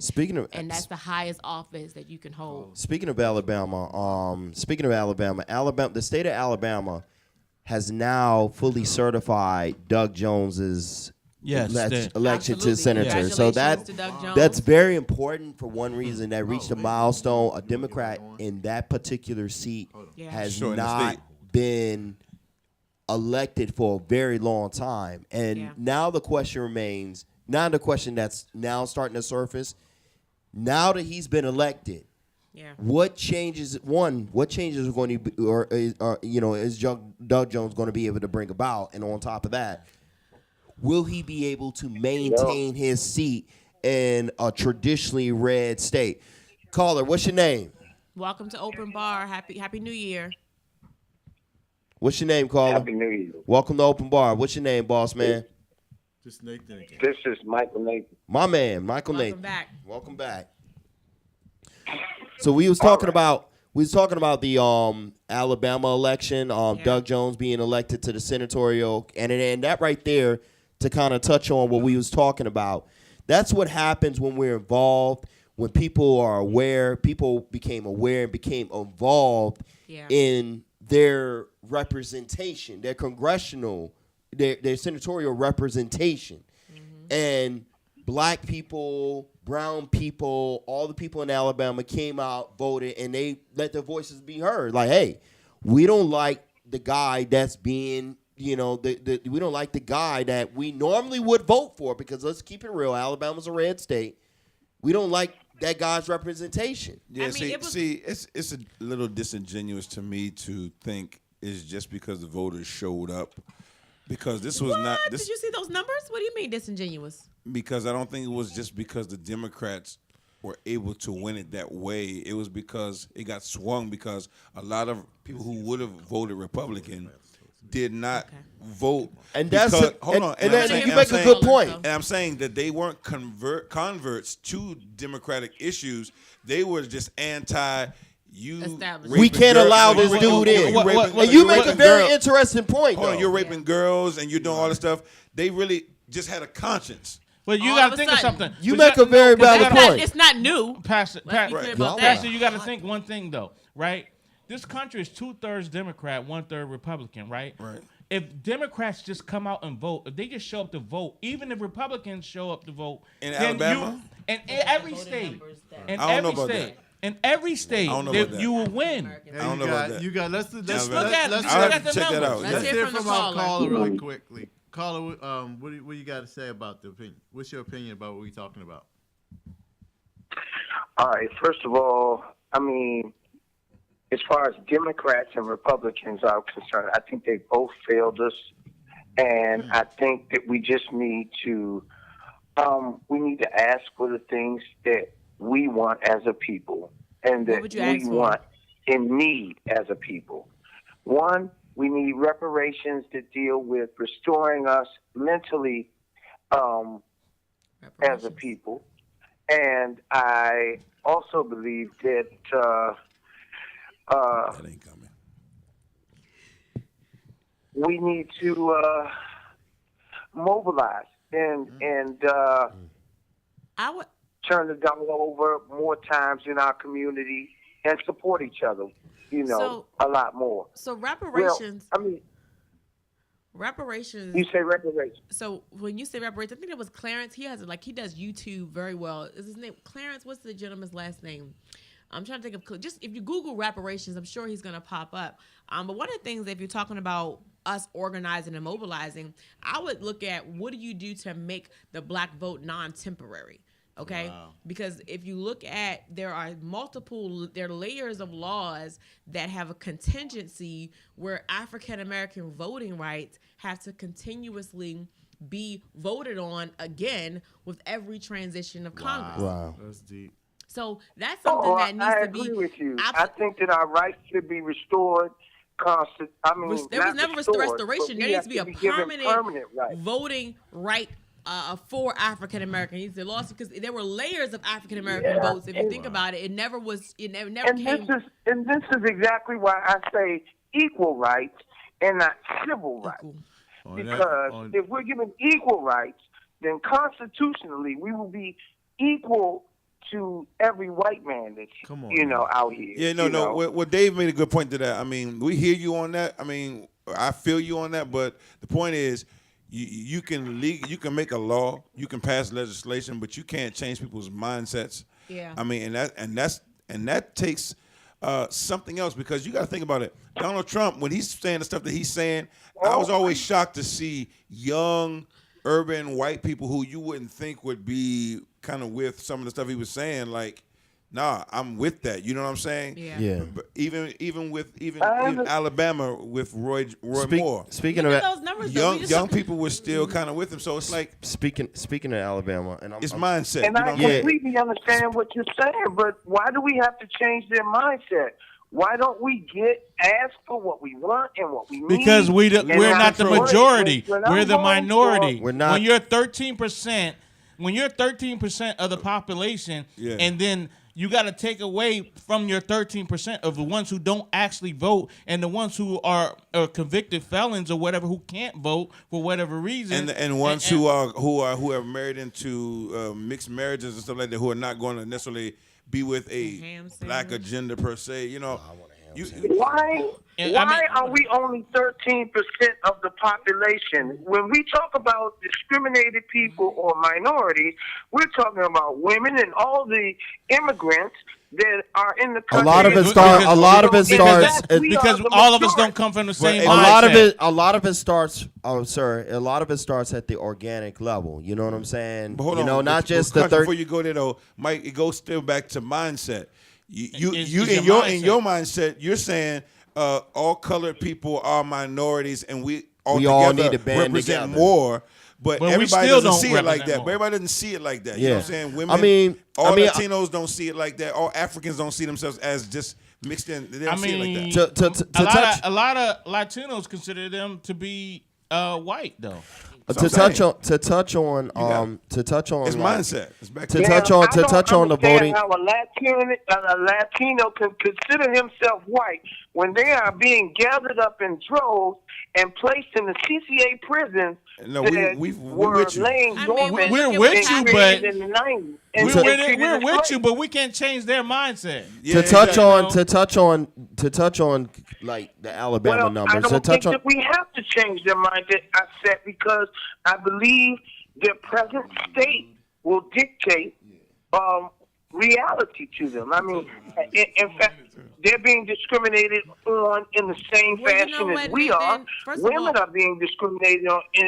And that's the highest office that you can hold. Speaking of Alabama, the state of Alabama has now fully certified Doug Jones's election to senator. Yeah. So that's very important for one reason. That reached a milestone. A Democrat in that particular seat has not been elected for a very long time, and now the question remains. Now the question that's now starting to surface. Now that he's been elected, what changes? What changes are going to be, or is Doug Jones going to be able to bring about? And on top of that, will he be able to maintain his seat in a traditionally red state? Caller, what's your name? Welcome to Open Bar. Happy New Year. What's your name, caller? Happy New Year. Welcome to Open Bar. What's your name, boss man? Just Nathan again. This is Michael Nathan. My man, Michael Welcome Nathan. back. Welcome back. So we was talking about the Alabama election, Doug Jones being elected to the senatorial, and that right there to kind of touch on what we was talking about. That's what happens when we're involved, when people are aware, people became aware and became involved in their representation, their congressional, their senatorial representation. And black people, brown people, all the people in Alabama came out, voted, and they let their voices be heard. Like, hey, we don't like the guy that's being, we don't like the guy that we normally would vote for, because let's keep it real, Alabama's a red state. We don't like that guy's representation. Yeah, I mean, it's a little disingenuous to me to think it's just because the voters showed up. Because this was not. Did you see those numbers? What do you mean disingenuous? Because I don't think it was just because the Democrats were able to win it that way. It was because it got swung because a lot of people who would have voted Republican did not vote. And that's because, you make a good point. And I'm saying that they weren't converts to Democratic issues. They were just anti. We can't allow this dude in. And you make a very interesting point, though. You're raping girls and you're doing all this stuff. They really just had a conscience. But you got to think of something. You make a very valid point. It's not new. Pastor, Pastor, you got to think one thing, though, right? This country is 2/3 Democrat, 1/3 Republican, right? Right. If Democrats just come out and vote, if they just show up to vote, even if Republicans show up to vote, in Alabama, in every state, in every state, you will win. I don't know about that. You got. Let's look at the check that out. Let's hear from the caller really quickly. Caller, what do you got to say about the opinion? What's your opinion about what we're talking about? All right. First of all, I mean, as far as Democrats and Republicans are concerned, I think they both failed us, and I think that we just need to ask for the things that we want as a people, and that we want and need as a people. One, we need reparations that deal with restoring us mentally as a people. And I also believe that that ain't coming. We need to mobilize and I would turn the dollar over more times in our community and support each other, a lot more. So reparations. Well, I mean, reparations. You say reparations. So when you say reparations, I think it was Clarence. He does YouTube very well. Is his name Clarence? What's the gentleman's last name? I'm trying to think of just if you Google reparations, I'm sure he's gonna pop up. But one of the things, if you're talking about us organizing and mobilizing, I would look at what do you do to make the black vote non-temporary. Okay, wow. Because if you look at, there are layers of laws that have a contingency where African American voting rights have to continuously be voted on again with every transition of Congress. Wow, that's deep. So that's something that needs to be. I agree with you. I think that our rights should be restored. There was never restoration. There needs to be a permanent right. Voting right. For African Americans, they lost because there were layers of African American votes. If you think about it, it never came. This is exactly why I say equal rights and not civil rights. Because if we're given equal rights, then constitutionally we will be equal to every white man that's out here. Yeah, no. Well, Dave made a good point to that. I mean, we hear you on that. I mean, I feel you on that. But the point is, you can make a law, you can pass legislation, but you can't change people's mindsets. Yeah. I mean, and that takes something else, because you got to think about it. Donald Trump, when he's saying the stuff that he's saying, I was always shocked to see young, urban white people who you wouldn't think would be kind of with some of the stuff he was saying, like, nah, I'm with that. You know what I'm saying? Yeah. But even Alabama with Roy Moore. Speaking of those numbers, young people were still kind of with him. So it's like speaking of Alabama, and it's mindset. And I completely understand what you're saying, but why do we have to change their mindset? Why don't we ask for what we want and what we need? Because we're not the majority. We're the minority. We're not. When you're 13%, when you're 13% of the population, and then you got to take away from your 13% of the ones who don't actually vote and the ones who are convicted felons or whatever who can't vote for whatever reason, and ones who are married into mixed marriages and stuff like that, who are not going to necessarily be with a black agenda per se. You know, why are we only 13% of the population? When we talk about discriminated people or minorities, we're talking about women and all the immigrants that are in the country. A lot of it starts because all of us don't come from the same. A lot of it starts. Oh, sir. A lot of it starts at the organic level. You know what I'm saying? But hold on, not just the before you go there though, Mike. It goes still back to mindset. You in your mindset, you're saying all colored people are minorities, and we all need to band represent together. more. But everybody doesn't see it like that. More. But everybody doesn't see it like that. Yeah. You know what I'm saying? Women, all Latinos don't see it like that. All Africans don't see themselves as just mixed in. They don't see it like that. A lot of Latinos consider them to be white, though. To touch on it's mindset. It's back to touch on the voting. How a Latino can consider himself white when they are being gathered up in droves and placed in the CCA prisons. No, we're with you. We're with you, but in the 90s. We're with you, but we can't change their mindset. Yeah, to touch on like the Alabama numbers. I don't think that we have to change their mindset because I believe their present state will dictate reality to them. I mean, in fact, they're being discriminated on in the same fashion as we are. Women are being discriminated on, in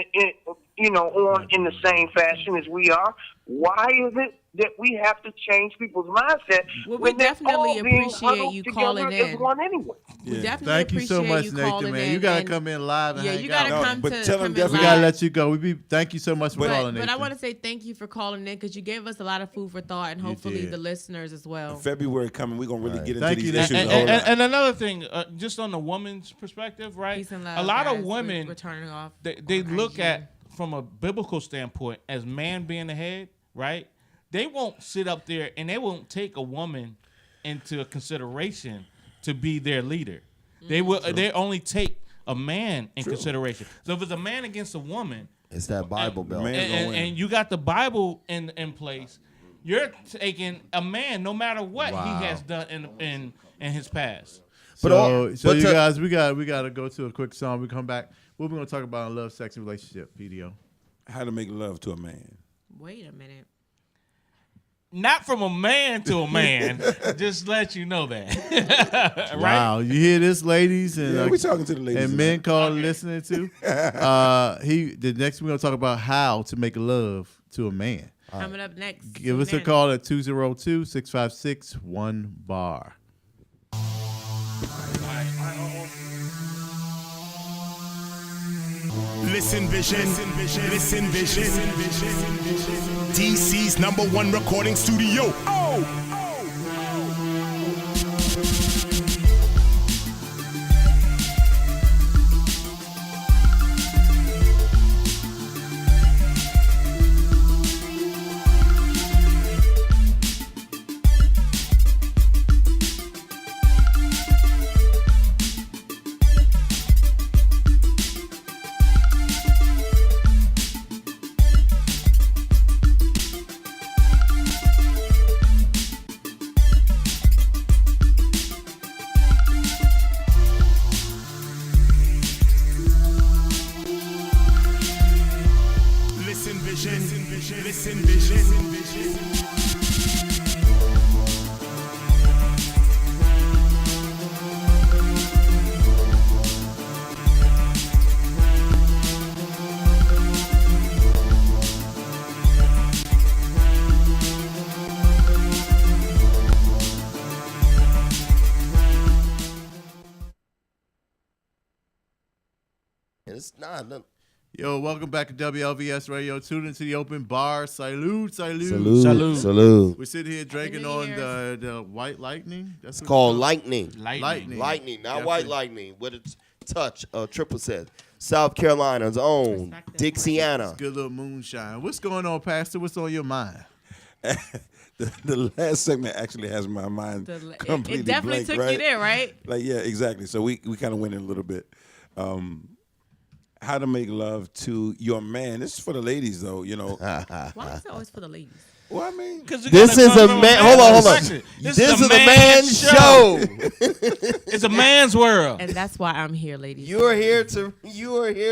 the same fashion as we are. Why is it that we have to change people's mindset? Well, we definitely appreciate you calling in. Anyway. We definitely Thank you so much, you Nathan, man. You gotta come in live and hang you gotta out. come but to tell come them in We live. gotta let you go. Thank you so much for calling, Nathan. But I want to say thank you for calling in because you gave us a lot of food for thought and hopefully did. the listeners as well. February coming, we're gonna really get into Thank these you, issues. And another thing, just on the woman's perspective, right? Peace and love, A lot of guys. women, We're turning off. they look at from a biblical standpoint as man being the head, right? They won't sit up there and they won't take a woman into consideration to be their leader. They will. They only take a man in consideration. So if it's a man against a woman, it's that Bible belt, and you got the Bible in place, you're taking a man no matter what he has done in his past. So you guys, we got to go to a quick song. We come back. What we gonna talk about in love, sex, and relationship, PDO? How to make love to a man. Wait a minute. Not from a man to a man. Just let you know that. Right? Wow, you hear this, ladies, and we talking to the ladies and men call listening to. The next we're gonna talk about how to make love to a man. Coming up next. Give us a call at 202-656-1BAR. Listen Vision, Listen Vision, DC's #1 recording studio. Listen Vision. It's not. Yo, welcome back to WLVS Radio. Tune into the open bar. Salute. Salute. We're sitting here drinking on the White Lightning. That's It's called Lightning. Lightning. Not White Lightning. With a touch of triple set. South Carolina's own Dixiana. Good little moonshine. What's going on, Pastor? What's on your mind? The last segment actually has my mind completely it definitely blank, took right? you there, right? Like, yeah, exactly. So we kind of went in a little bit. How to make love to your man. This is for the ladies, though, you know. Why is it always for the ladies? Well, I mean, this is a man. Hold on. This is a man's show. It's a man's world. And that's why I'm here, ladies. You are here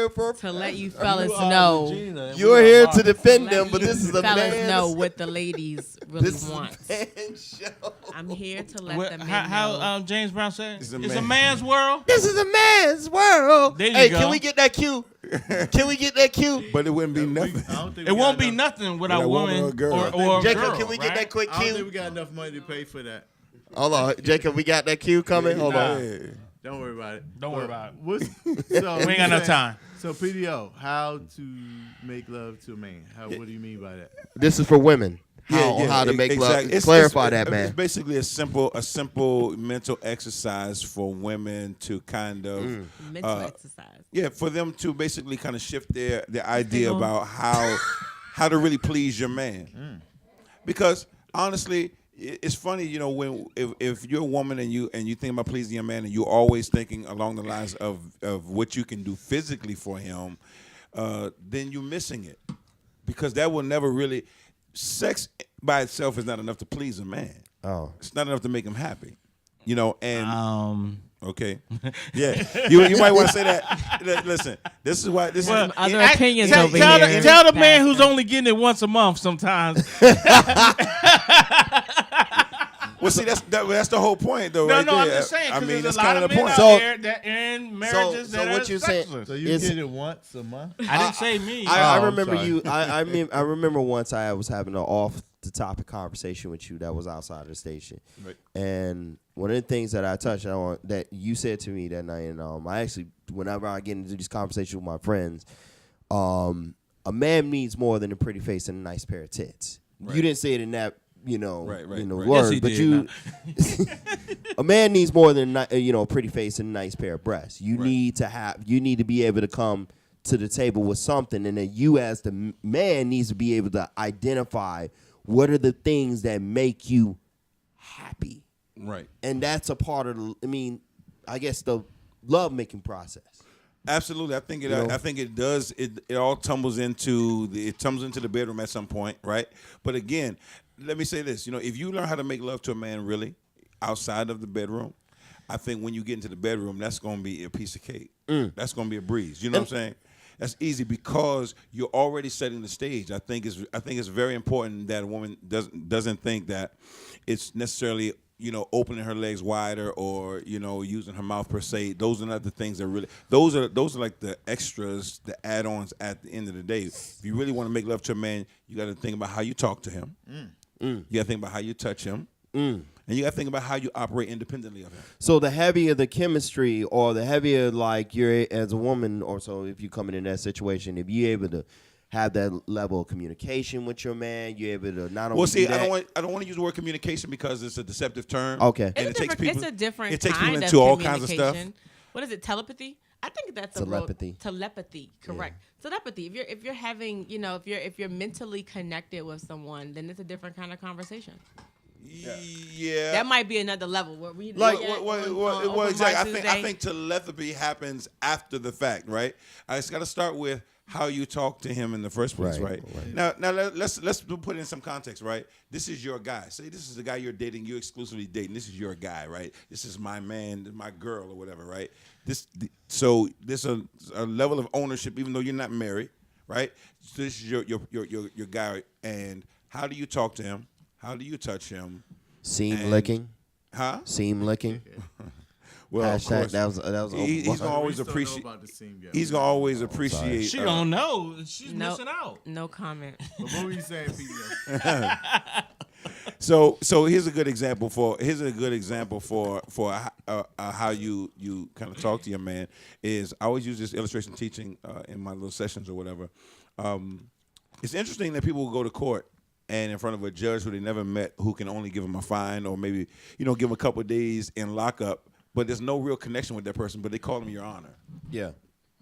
for to let you fellas know. You are here to defend them, but this is a fellas man's know what the ladies really this want. Is a man's show. I'm here to let What, them know. how James Brown said? It's It's a man's world. This is a man's world. There you Hey, go. can we get that cue? Can we get that cue? but it wouldn't be nothing. It won't be nothing without With a woman woman or a girl. or a Jacob, girl, can we get right? that quick I don't think cue? we got enough money to pay for that. Hold on, Jacob, we got that cue coming. Hold on. Yeah. Don't worry about it. Don't worry about it. What's, so We ain't got enough time. So PDO, how to make love to a man? What do you mean by that? This is for women. How to make love? Exactly. Clarify that, man. It's basically a simple mental exercise for women to kind of Mental exercise. yeah, for them to basically kind of shift their idea about how to really please your man. Because honestly, it's funny, you know, when if you're a woman and you think about pleasing your man and you're always thinking along the lines of what you can do physically for him, then you're missing it. Because that will never really sex by itself is not enough to please a man. Oh. It's not enough to make him happy. You know, and okay. Yeah. You might want to say that. Listen, this is why this is Other opinions over tell here. tell the man who's only getting it once a month sometimes. well, see, that's the whole point, though. No, right no, there. I'm just saying. I mean, there's that's a lot kind of of the men point. out So- there that in marriages so that what are you're saying- sexless. So you It's- get it once a month? I didn't say me. I I'm remember sorry. you. I remember once I was having an off the topic conversation with you that was outside of the station, Right. and one of the things that I touched on that you said to me that night, and I actually, whenever I get into these conversations with my friends, a man needs more than a pretty face and a nice pair of tits. Right. You didn't say it in that, Right, right. word, Yes, he but did. a man needs more than a pretty face and a nice pair of breasts. You Right. need to be able to come to the table with something, and then you as the man needs to be able to identify what are the things that make you happy, Right. and that's a part of I guess the love making process. Absolutely, I think it. You know? I think it does. It all tumbles into the bedroom at some point, right? But again, let me say this. You know, if you learn how to make love to a man really outside of the bedroom, I think when you get into the bedroom, that's going to be a piece of cake. That's going to be a breeze. You know what I'm saying? That's easy because you're already setting the stage. I think it's very important that a woman doesn't think that it's necessarily, you know, opening her legs wider or, you know, using her mouth per se. Those are not the things that really. Those are like the extras, the add-ons at the end of the day. If you really want to make love to a man, you got to think about how you talk to him. You got to think about how you touch him. And you got to think about how you operate independently of him. So the heavier the chemistry, or the heavier like you're as a woman, or so if you coming in that situation, if you're able to have that level of communication with your man, you're able to not only. Well, see, do that, I don't want to use the word communication because it's a deceptive term. Okay. And It's a different it takes people kind into of all kinds of communication. stuff. What is it? Telepathy? I think that's Telepathy. Telepathy, correct. Telepathy. If you're having, you know, if you're mentally connected with someone, then it's a different kind of conversation. Yeah. That might be another level. Where we Like, yeah, well, on exactly. I Tuesday. think telepathy happens after the fact, right? It's got to start with how you talk to him in the first place, right? Now let's put it in some context, right? This is your guy. Say this is the guy you're dating, you're exclusively dating. This is your guy, right? This is my man, my girl, or whatever, right? So there's a level of ownership, even though you're not married, right? So this is your guy, and how do you talk to him? How do you touch him? seam licking, Huh? seam licking. Well, of Hashtag, course, that was he's gonna always We still know appreciate. about the seam guy. He's gonna always appreciate. She don't know. She's No. missing out. No comment. But what were you saying, PDO? So here's a good example for how you kind of talk to your man. Is I always use this illustration teaching in my little sessions or whatever. It's interesting that people will go to court and in front of a judge who they never met, who can only give them a fine or maybe give them a couple of days in lockup, but there's no real connection with that person, but they call them your honor. Yeah.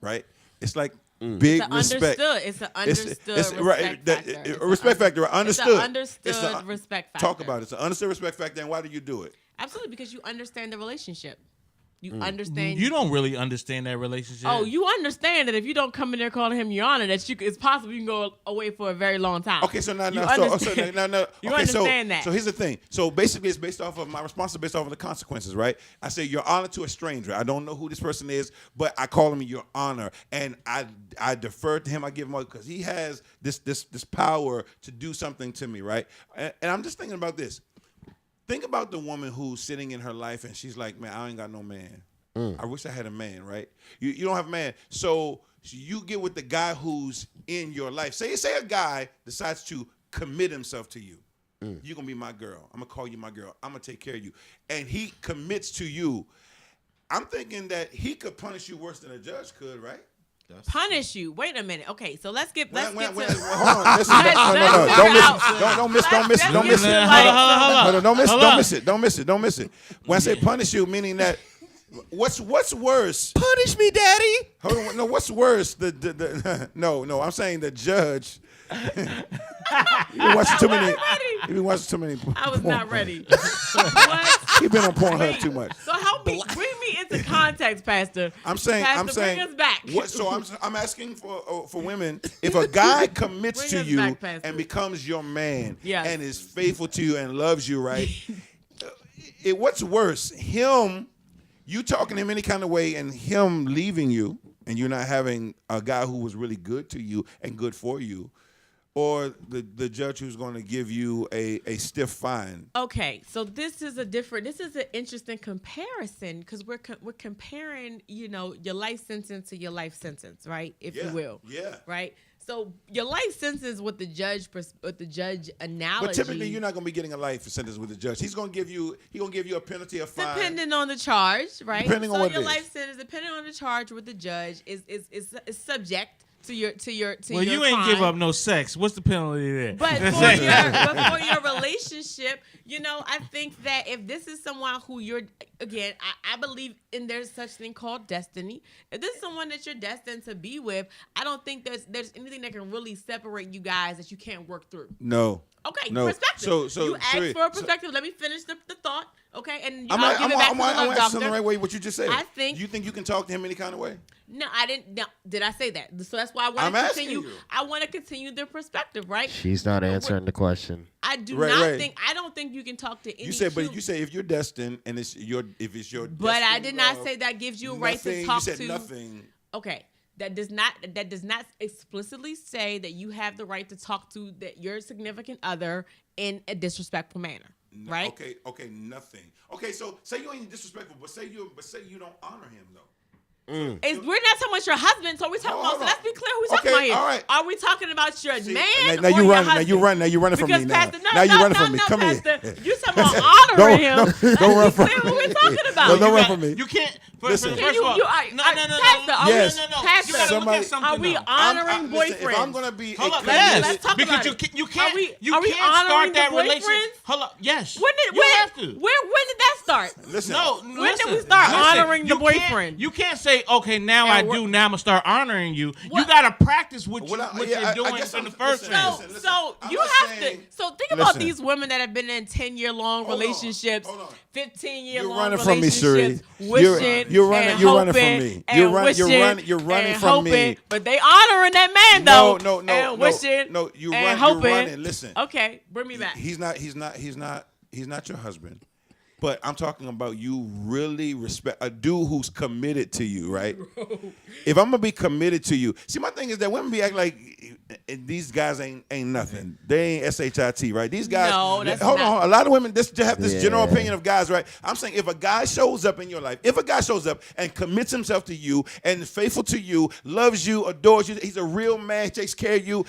Right? It's like big respect. It's an understood right, factor. A respect factor. Understood. It's an understood respect factor. Talk about it. It's an understood respect factor, and why do you do it? Absolutely, because you understand the relationship. You understand. You don't really understand that relationship. Oh, you understand that if you don't come in there calling him your honor, that it's possible you can go away for a very long time. Okay, so now, You you understand that. So here's the thing. So basically, it's based off of my response is based off of the consequences, right? I say your honor to a stranger. I don't know who this person is, but I call him your honor, and I defer to him. I give him because he has this power to do something to me, right? And I'm just thinking about this. Think about the woman who's sitting in her life and she's like, man, I ain't got no man. I wish I had a man, right? You don't have a man. So you get with the guy who's in your life. Say a guy decides to commit himself to you. You're going to be my girl. I'm going to call you my girl. I'm going to take care of you. And he commits to you. I'm thinking that he could punish you worse than a judge could, right? Punish you. Wait a minute. Okay, so let's get to. Hold on. Listen. Don't miss it. Don't miss it. When I say punish you, meaning that what's worse? Punish me, Daddy. Hold on. No, what's worse? No. I'm saying the judge. You've been watching too many. I was not ready. What? You've been on Pornhub too much. So help me, bring me into context, Pastor. I'm saying, bring us back. I'm asking for women. If a guy commits to you back, and becomes your man, Yes. and is faithful to you and loves you, right? What's worse, you talking to him any kind of way, and him leaving you, and you're not having a guy who was really good to you and good for you, or the judge who's going to give you a stiff fine? Okay, so this is an interesting comparison because we're comparing, your life sentence to your life sentence, right? If you will. Yeah. Right? So your life sentence with the judge analogy. But typically you're not going to be getting a life sentence with the judge. He's going to give you a penalty, a fine. Depending on the charge, right? Depending on what your it is. life sentence, depending on the charge with the judge, is subject to your Well, you ain't crime. give up no sex. What's the penalty there? But for your relationship, I think that if this is someone who I believe in there's such thing called destiny. If this is someone that you're destined to be with, I don't think there's anything that can really separate you guys that you can't work through. No. Okay, No. perspective. So you asked for a perspective. Let me finish the thought. Okay, and I'm I'll give it back to the love asking doctor. the right way what you just said. I think you think you can talk to him any kind of way? No, I didn't. No, did I say that? So that's why I want I'm to asking continue. you. I want to continue the perspective, right? She's not answering the question. I do Right, not right. think. I don't think you can talk to any. You say if you're destined and if it's your. But I destined did not love, say that gives you a right to nothing- talk you said to. nothing. Okay, that does not explicitly say that you have the right to talk to your significant other in a disrespectful manner, right? Okay, nothing. Okay, so say you ain't disrespectful, but say you don't honor him though. We're not talking about your husband, so we're talking about. Hold So on. let's be clear. We're talking Okay, about here. all right. Are we talking about your man? Now or you your running. Now husband? you running. Now you running from Because me now. Pastor, Now you running from me. Come Pastor, here. You talking about honoring him? Don't run from Let's be clear me. what we're talking about. Don't run from me. You can't. Listen. First of all, Pastor, Yes. Pastor, You gotta look at something are we though. honoring Listen, boyfriends? if I'm gonna be Hold up, Let's yes, talk because about it. you can't. Are we can't honoring start that the relationship. boyfriends? Hold up, yes. When did you when, have to. when did that start? listen. No, When did we start honoring the boyfriend? You can't say, okay, now I And do. Now I'm gonna start honoring you. What? You gotta practice what Well, you're I doing guess in I'm- the first listen, place. So I'm you not have saying- to. So think about listen. these women that have been in 10-year-long Hold on, relationships, hold on. 15-year-long You're running from me, relationships, Shuri. wishing You're running- and you're running from hoping me. and You're wishing running and from me. hoping, but they honoring that man though. No, and wishing no. You and run. hoping. You're running. Listen. Okay, bring me back. He's not your husband. But I'm talking about you really respect a dude who's committed to you, right? If I'm gonna be committed to you, see, my thing is that women be acting like these guys ain't nothing. They ain't shit, right? These guys. No, that's hold not. on. A lot of women just have this general Yeah. opinion of guys, right? I'm saying if a guy shows up in your life, if a guy shows up and commits himself to you and is faithful to you, loves you, adores you, he's a real man, takes care of you.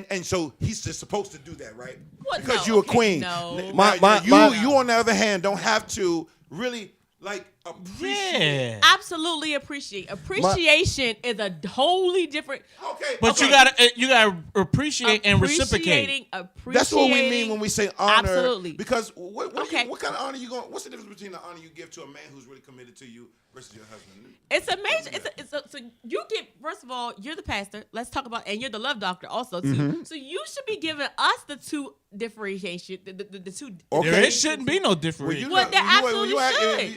and so he's just supposed to do that, right? What? Because No, you're a okay, queen. no. You on the other hand don't have to really like appreciate. Absolutely appreciate. Appreciation is a wholly different. Okay, But okay. you gotta appreciate and reciprocate. That's what we mean when we say honor. Absolutely. Because what Okay. what kind of honor you going? What's the difference between the honor you give to a man who's really committed to you versus your husband? It's a major. So you get, first of all, you're the pastor. Let's talk about, and you're the love doctor also too. Mm-hmm. So you should be giving us the two differentiation. The two. Okay. There shouldn't be no difference. Well, there absolutely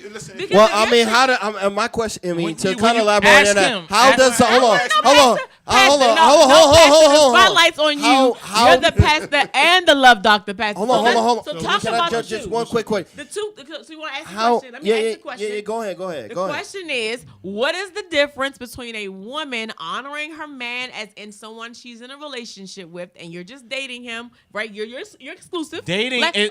should. Listen, Because Well, if I you're mean, saying- how do my question? I mean, When to you- kind when of you elaborate ask on that, him- how ask does him- hold on, Pastor, hold on, Pastor, hold on, no, hold no, on, Pastor, hold the on. spotlight's on you. How- You're the pastor and the love doctor, pastor. Hold on, hold on. So talk Can I about the just two. one quick question? The two. So you want to ask the How? question? Let me ask the question. Yeah. Go ahead. The question is, what is the difference between a woman honoring her man as in someone she's in a relationship with, and you're just dating him, right? You're exclusive. Dating is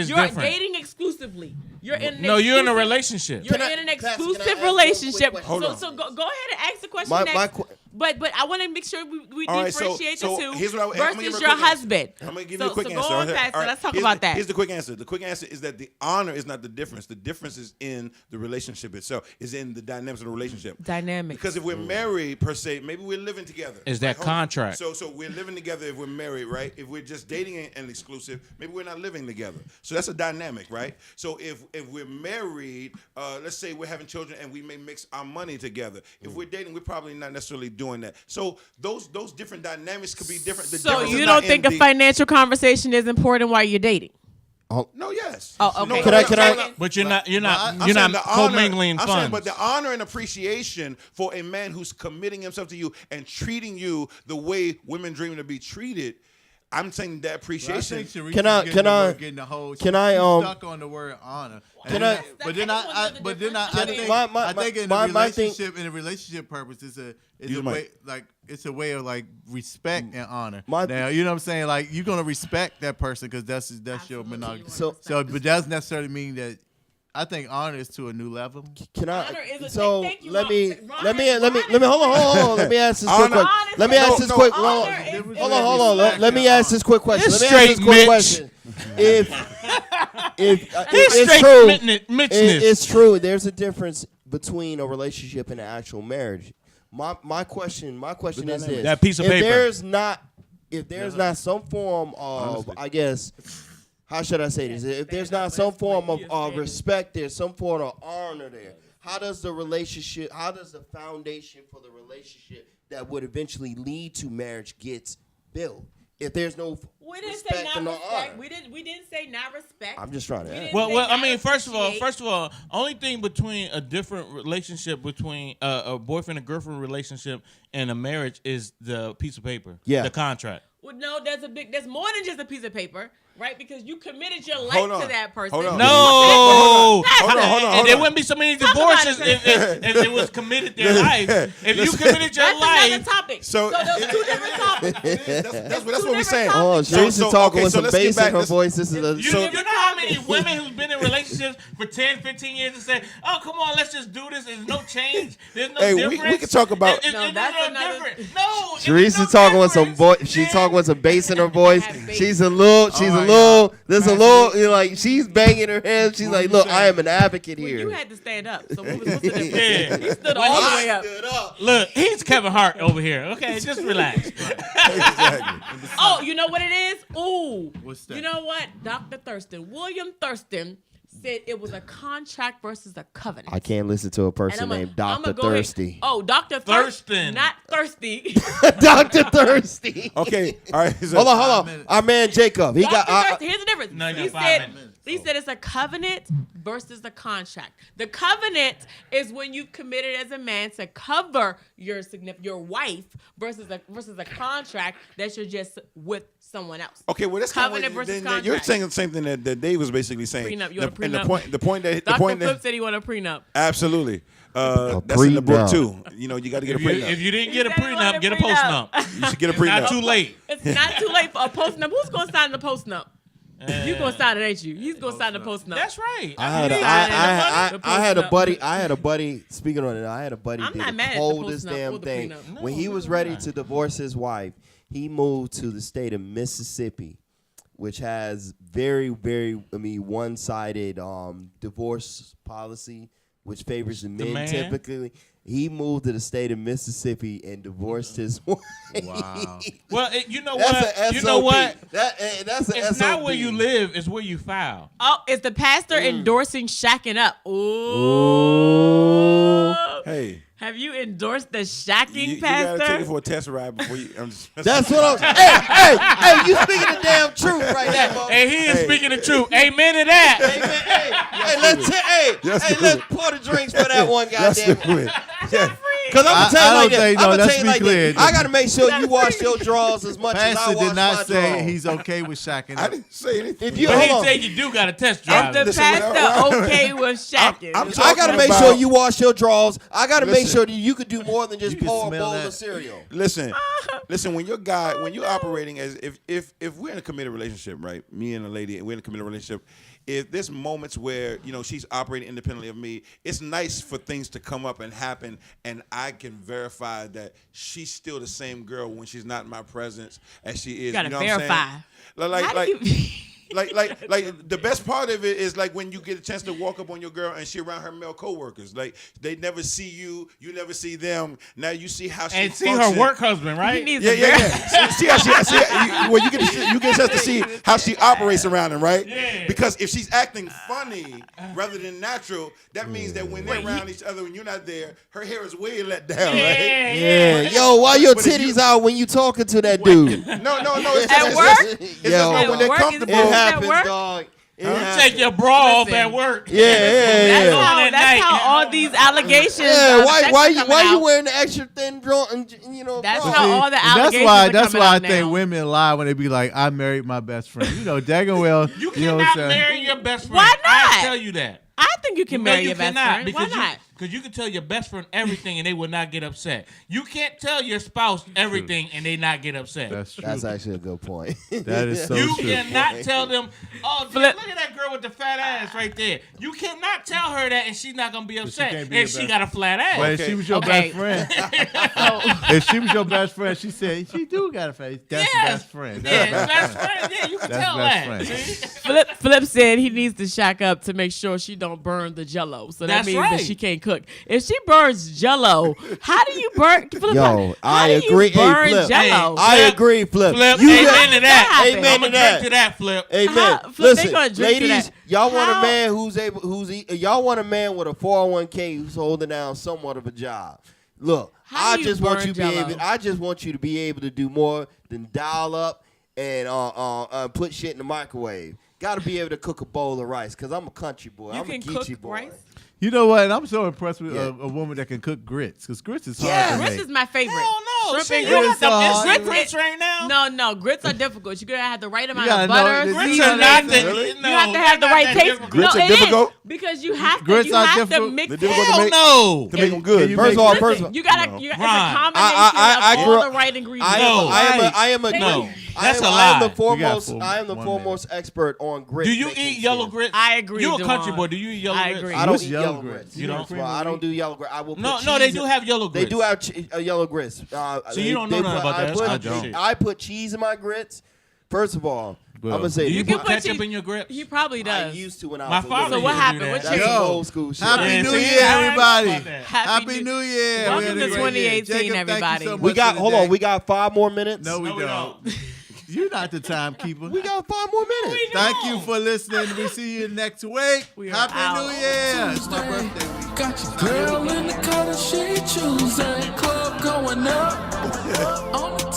You're different. dating exclusively. You're in. No, you're in a exclusive- relationship. You're Can I- in an Pastor, can I exclusive ask one quick relationship. question? Hold on. So go ahead and ask the question My- next. my qu- but I want to make sure we All right, so differentiate the two here's what I'm gonna give versus you a your quick answer. husband. I'm gonna give so, you a quick so answer. Go on, All right, Pastor. all right. Let's talk Here's about that. Here's the quick answer. The quick answer is that the honor is not the difference. The difference is in the relationship itself. Is in the dynamics of the relationship. Dynamics. Because if we're married per se, maybe we're living together. Is that hold on. contract. So we're living together if we're married, right? If we're just dating and exclusive, maybe we're not living together. So that's a dynamic, right? So if we're married, let's say we're having children and we may mix our money together. If we're dating, we're probably not necessarily doing that. So those different dynamics could be different. The So difference is you not don't think in a the- financial conversation is important while you're dating? No, yes. Oh, okay. No, Can I- But you're not I'm you're saying not the honor- commingling I'm funds. saying, but the honor and appreciation for a man who's committing himself to you and treating you the way women dream to be treated. I'm saying that appreciation. Can I- Getting the whole, can I, she's stuck on the word honor. Can And I- then- But then I think My- I think in my- the my thing- relationship, in a relationship purpose, it's a Use way mic. like it's a way of like respect and honor. My- Now you know what I'm saying. Like you're gonna respect that person because that's your Absolutely, monogamy. you So- So, but that doesn't necessarily mean that. I think honor is to a new level. Can Honor I? is a- So thank you, let Ron. me Ron let me is- let me Ron let me is- hold on. Let me ask this quick Honor- question. Honor Let me is- ask no, this no, quick. honor Hold is- on. Let me ask this quick question. It's Let me ask this straight, quick Mitch. question. If He's it's straight true, Mitchness. it's true. There's a difference between a relationship and an actual marriage. My question is this: That piece of if paper. if there's not some form of, I guess, how should I say this? If there's not some form of respect there, some form of honor there, how does the foundation for the relationship that would eventually lead to marriage gets built? If there's no We didn't say respect not and no respect. honor. We didn't say not respect. I'm just trying to ask. Well, I mean, First first of all, only thing between a different relationship between a boyfriend and girlfriend relationship and a marriage is the piece of paper, Yeah. the contract. Well, no, there's more than just a piece of paper, right? Because you committed your Hold life on. to that person. Hold on. No, Hold on. And there wouldn't be so many about divorces it. if it was committed their life. If you committed your That's another life, topic. So- So those two different topics. That's what we're saying. Oh, So- Sharice is so- talking okay, with so some let's get bass in back- her let's- voice. This is a you know how many women who's been in relationships for 10, 15 years and say, "Oh, come on, let's just do this. There's no change. There's no Hey, difference." we can talk about- No, that's another- different. No, Sharice is talking with some she's talking with some bass in her voice. She's a little, there's a little, you know, like she's banging her head. She's like, look, I am an advocate Well, you here. had to stand up. So what's the difference? Yeah. He stood Well, all the he way up. Look, he's Kevin Hart over here. Okay, just relax. Oh, you know what it is? Ooh. What's that? You know what? Dr. Thurston, William Thurston, said it was a contract versus a covenant. I can't listen to a And person named Dr. go ahead. Thirsty. Oh, Dr. Thurston. Not Thirsty. Dr. Thirsty. Okay, all right. So, Hold on. Our man Jacob. He Dr. got. Thirsty. Here's the difference. No, you he got 5 said, minutes. he said it's a covenant versus a contract. The covenant is when you've committed as a man to cover your wife versus a contract that you're just with someone else. Okay, well that's kind Covenant of versus then you're contract. saying the same thing that Dave was basically saying. Prenup. You want a And prenup? the point that Dr. Flip that said he want a prenup. absolutely. That's in the book prenup. too. You know, you got to get a prenup. If you didn't get a He said he wanted prenup, a get a prenup. postnup. You should get a It's not prenup. too late. It's not too late for a postnup. Who's gonna sign the postnup? You gonna sign it, ain't you? He's gonna sign the postnup. That's right. I had, mean, I had a the buddy. I had a buddy. Speaking on it, I had a buddy I'm did not the mad at the coldest postnup damn or the thing prenup. when he was ready to divorce his wife. He moved to the state of Mississippi, which has very, very, one-sided divorce policy, which favors the men man? typically. He moved to the state of Mississippi and divorced his wife. Wow. Well, you know That's what? a You know SOP. what? That's a It's SOP. not where you live; it's where you file. Oh, is the pastor endorsing shacking up? Ooh. Hey, Have you endorsed the shacking, you gotta pastor? take it for a test ride before you. I'm just, That's what I'm. Hey, you speaking the damn truth right now, folks. And he is speaking the truth. Amen to that. Let's pour the drinks for that one, goddamn. Because I'm I gonna tell you like don't think- that. I'm no, gonna let's tell you be like clear. that. I gotta make sure you wash your drawers as much as I Pastor wash did not my say drawers. he's okay with shacking I up. didn't say anything. If you But hold he on. said you do got a test Is drive. the Listen, pastor okay with shacking? I'm I talking gotta make about- sure you wash your drawers. I gotta make Listen. sure that you could do more than just You can pour a smell bowl that. of cereal. Listen, when you're operating as if we're in a committed relationship, right? Me and a lady, and we're in a committed relationship. If there's moments where she's operating independently of me, it's nice for things to come up and happen, and I can verify that she's still the same girl when she's not in my presence as she is. You gotta know what I'm verify. saying? How do you- Like the best part of it is like when you get a chance to walk up on your girl and she around her male coworkers. Like they never see you, you never see them. Now you see how she And see function. her work husband, right? He needs Yeah, to yeah, verify. yeah. See how you get a chance to see how she operates around him, right? Yeah. Because if she's acting funny rather than natural, that means that when they're around each other when you're not there, her hair is way let down, right? Yeah, yo, why your But if titties out when you talking to that dude? No, it's At just, work? it's Yo. just At when they're work, is it comfortable. It At happens, work? dog. It You happens. take your bra off Listen. at work. Yeah. That's At how night. all these allegations. Yeah, of why sex why are you coming why you out. wearing the extra thin draw and That's bra? how all the That's allegations why. are That's coming why I out think now. women lie when they be like, "I married my best friend." Daggone well. You know what cannot I'm saying? marry your best friend. Why not? I tell you that. I think you can No, marry you your best cannot, friend. because Why not? Because you can tell your best friend everything and they will not get upset. You can't tell your spouse everything and they not get upset. That's true. That's actually a good point. That is so You true. cannot tell them, oh, dude, Flip. look at that girl with the fat ass right there. You cannot tell her that and she's not going to be upset can't if be your she best- got a flat ass. But if she was your Okay. best friend, So, if she was your best friend, she said she do got a face. That's Yes. best friend. Yeah, That's best friend. Yeah, you can That's tell best that. friend. See? Flip said he needs to shack up to make sure she don't burn the Jello. So that That's means right. that she can't cook. If she burns Jello, how do you burn? Flip, Yo, how I do you agree. Hey, burn Flip. Jello? I Flip. agree, Flip. Flip, You amen got- to that. Amen I'm to going to that. drink to that, Flip. Amen. How- Flip, they Listen, gonna drink to ladies, that. y'all want How- a man y'all want a man with a 401k who's holding down somewhat of a job. Look, How I do you just want burn you to be Jell-O? able. I just want you to be able to do more than dial up and put shit in the microwave. Got to be able to cook a bowl of rice because I'm a country boy. You I'm can a Geechee cook boy. rice? You know what? I'm so impressed with Yeah. a woman that can cook grits because grits is hard Yeah. to Grits make. is my favorite. Hell no. Shrimp Shit, and you got grits them are instant hard. grits right now. No, grits are difficult. You gotta have the right amount gotta of know butter. that- Grits seasoning. are not the, Really? no, You have to they're have the not right that taste. difficult. Grits no, are it is, difficult? because you have to. Grits You are have to difficult. mix They're it. difficult to Hell make. no. To make them Can good. you First make of all, it- first of all, You gotta. No. It's a Ron, combination I of grew all up- the right ingredients. No. I am a No. That's a I am lie. the You got foremost. full- I am the 1 foremost expert on grits. Do you making eat yellow shit. grits? I agree, You a country Devon. boy. Do you eat yellow I grits? agree. I don't What's eat yellow yellow grits? grits. You don't? Well, I don't do yellow grits. I will put No, cheese they in- do have yellow They grits. do have yellow grits. So you don't know nothing about that. That's good shit. I put cheese in my grits. First of all, Well, I'm gonna say Do you You can put put ketchup cheese- in your grits? He probably I does. used to when I My was a father little So what used to happened? do What that. That's changed? some Yo, old school shit. Happy Yeah, New see, Year, I heard everybody! about that. Happy New Year! Welcome We had a to great year. 2018, Jacob, thank you everybody. so much We got for hold the on. day. We got 5 more minutes. No, we No, we don't. You're not the timekeeper. We got 5 more minutes. Thank you for listening. We see you next week. We are Happy out. New Year! It's my birthday week. Got your girl in the color she choose. Ain't club going up on the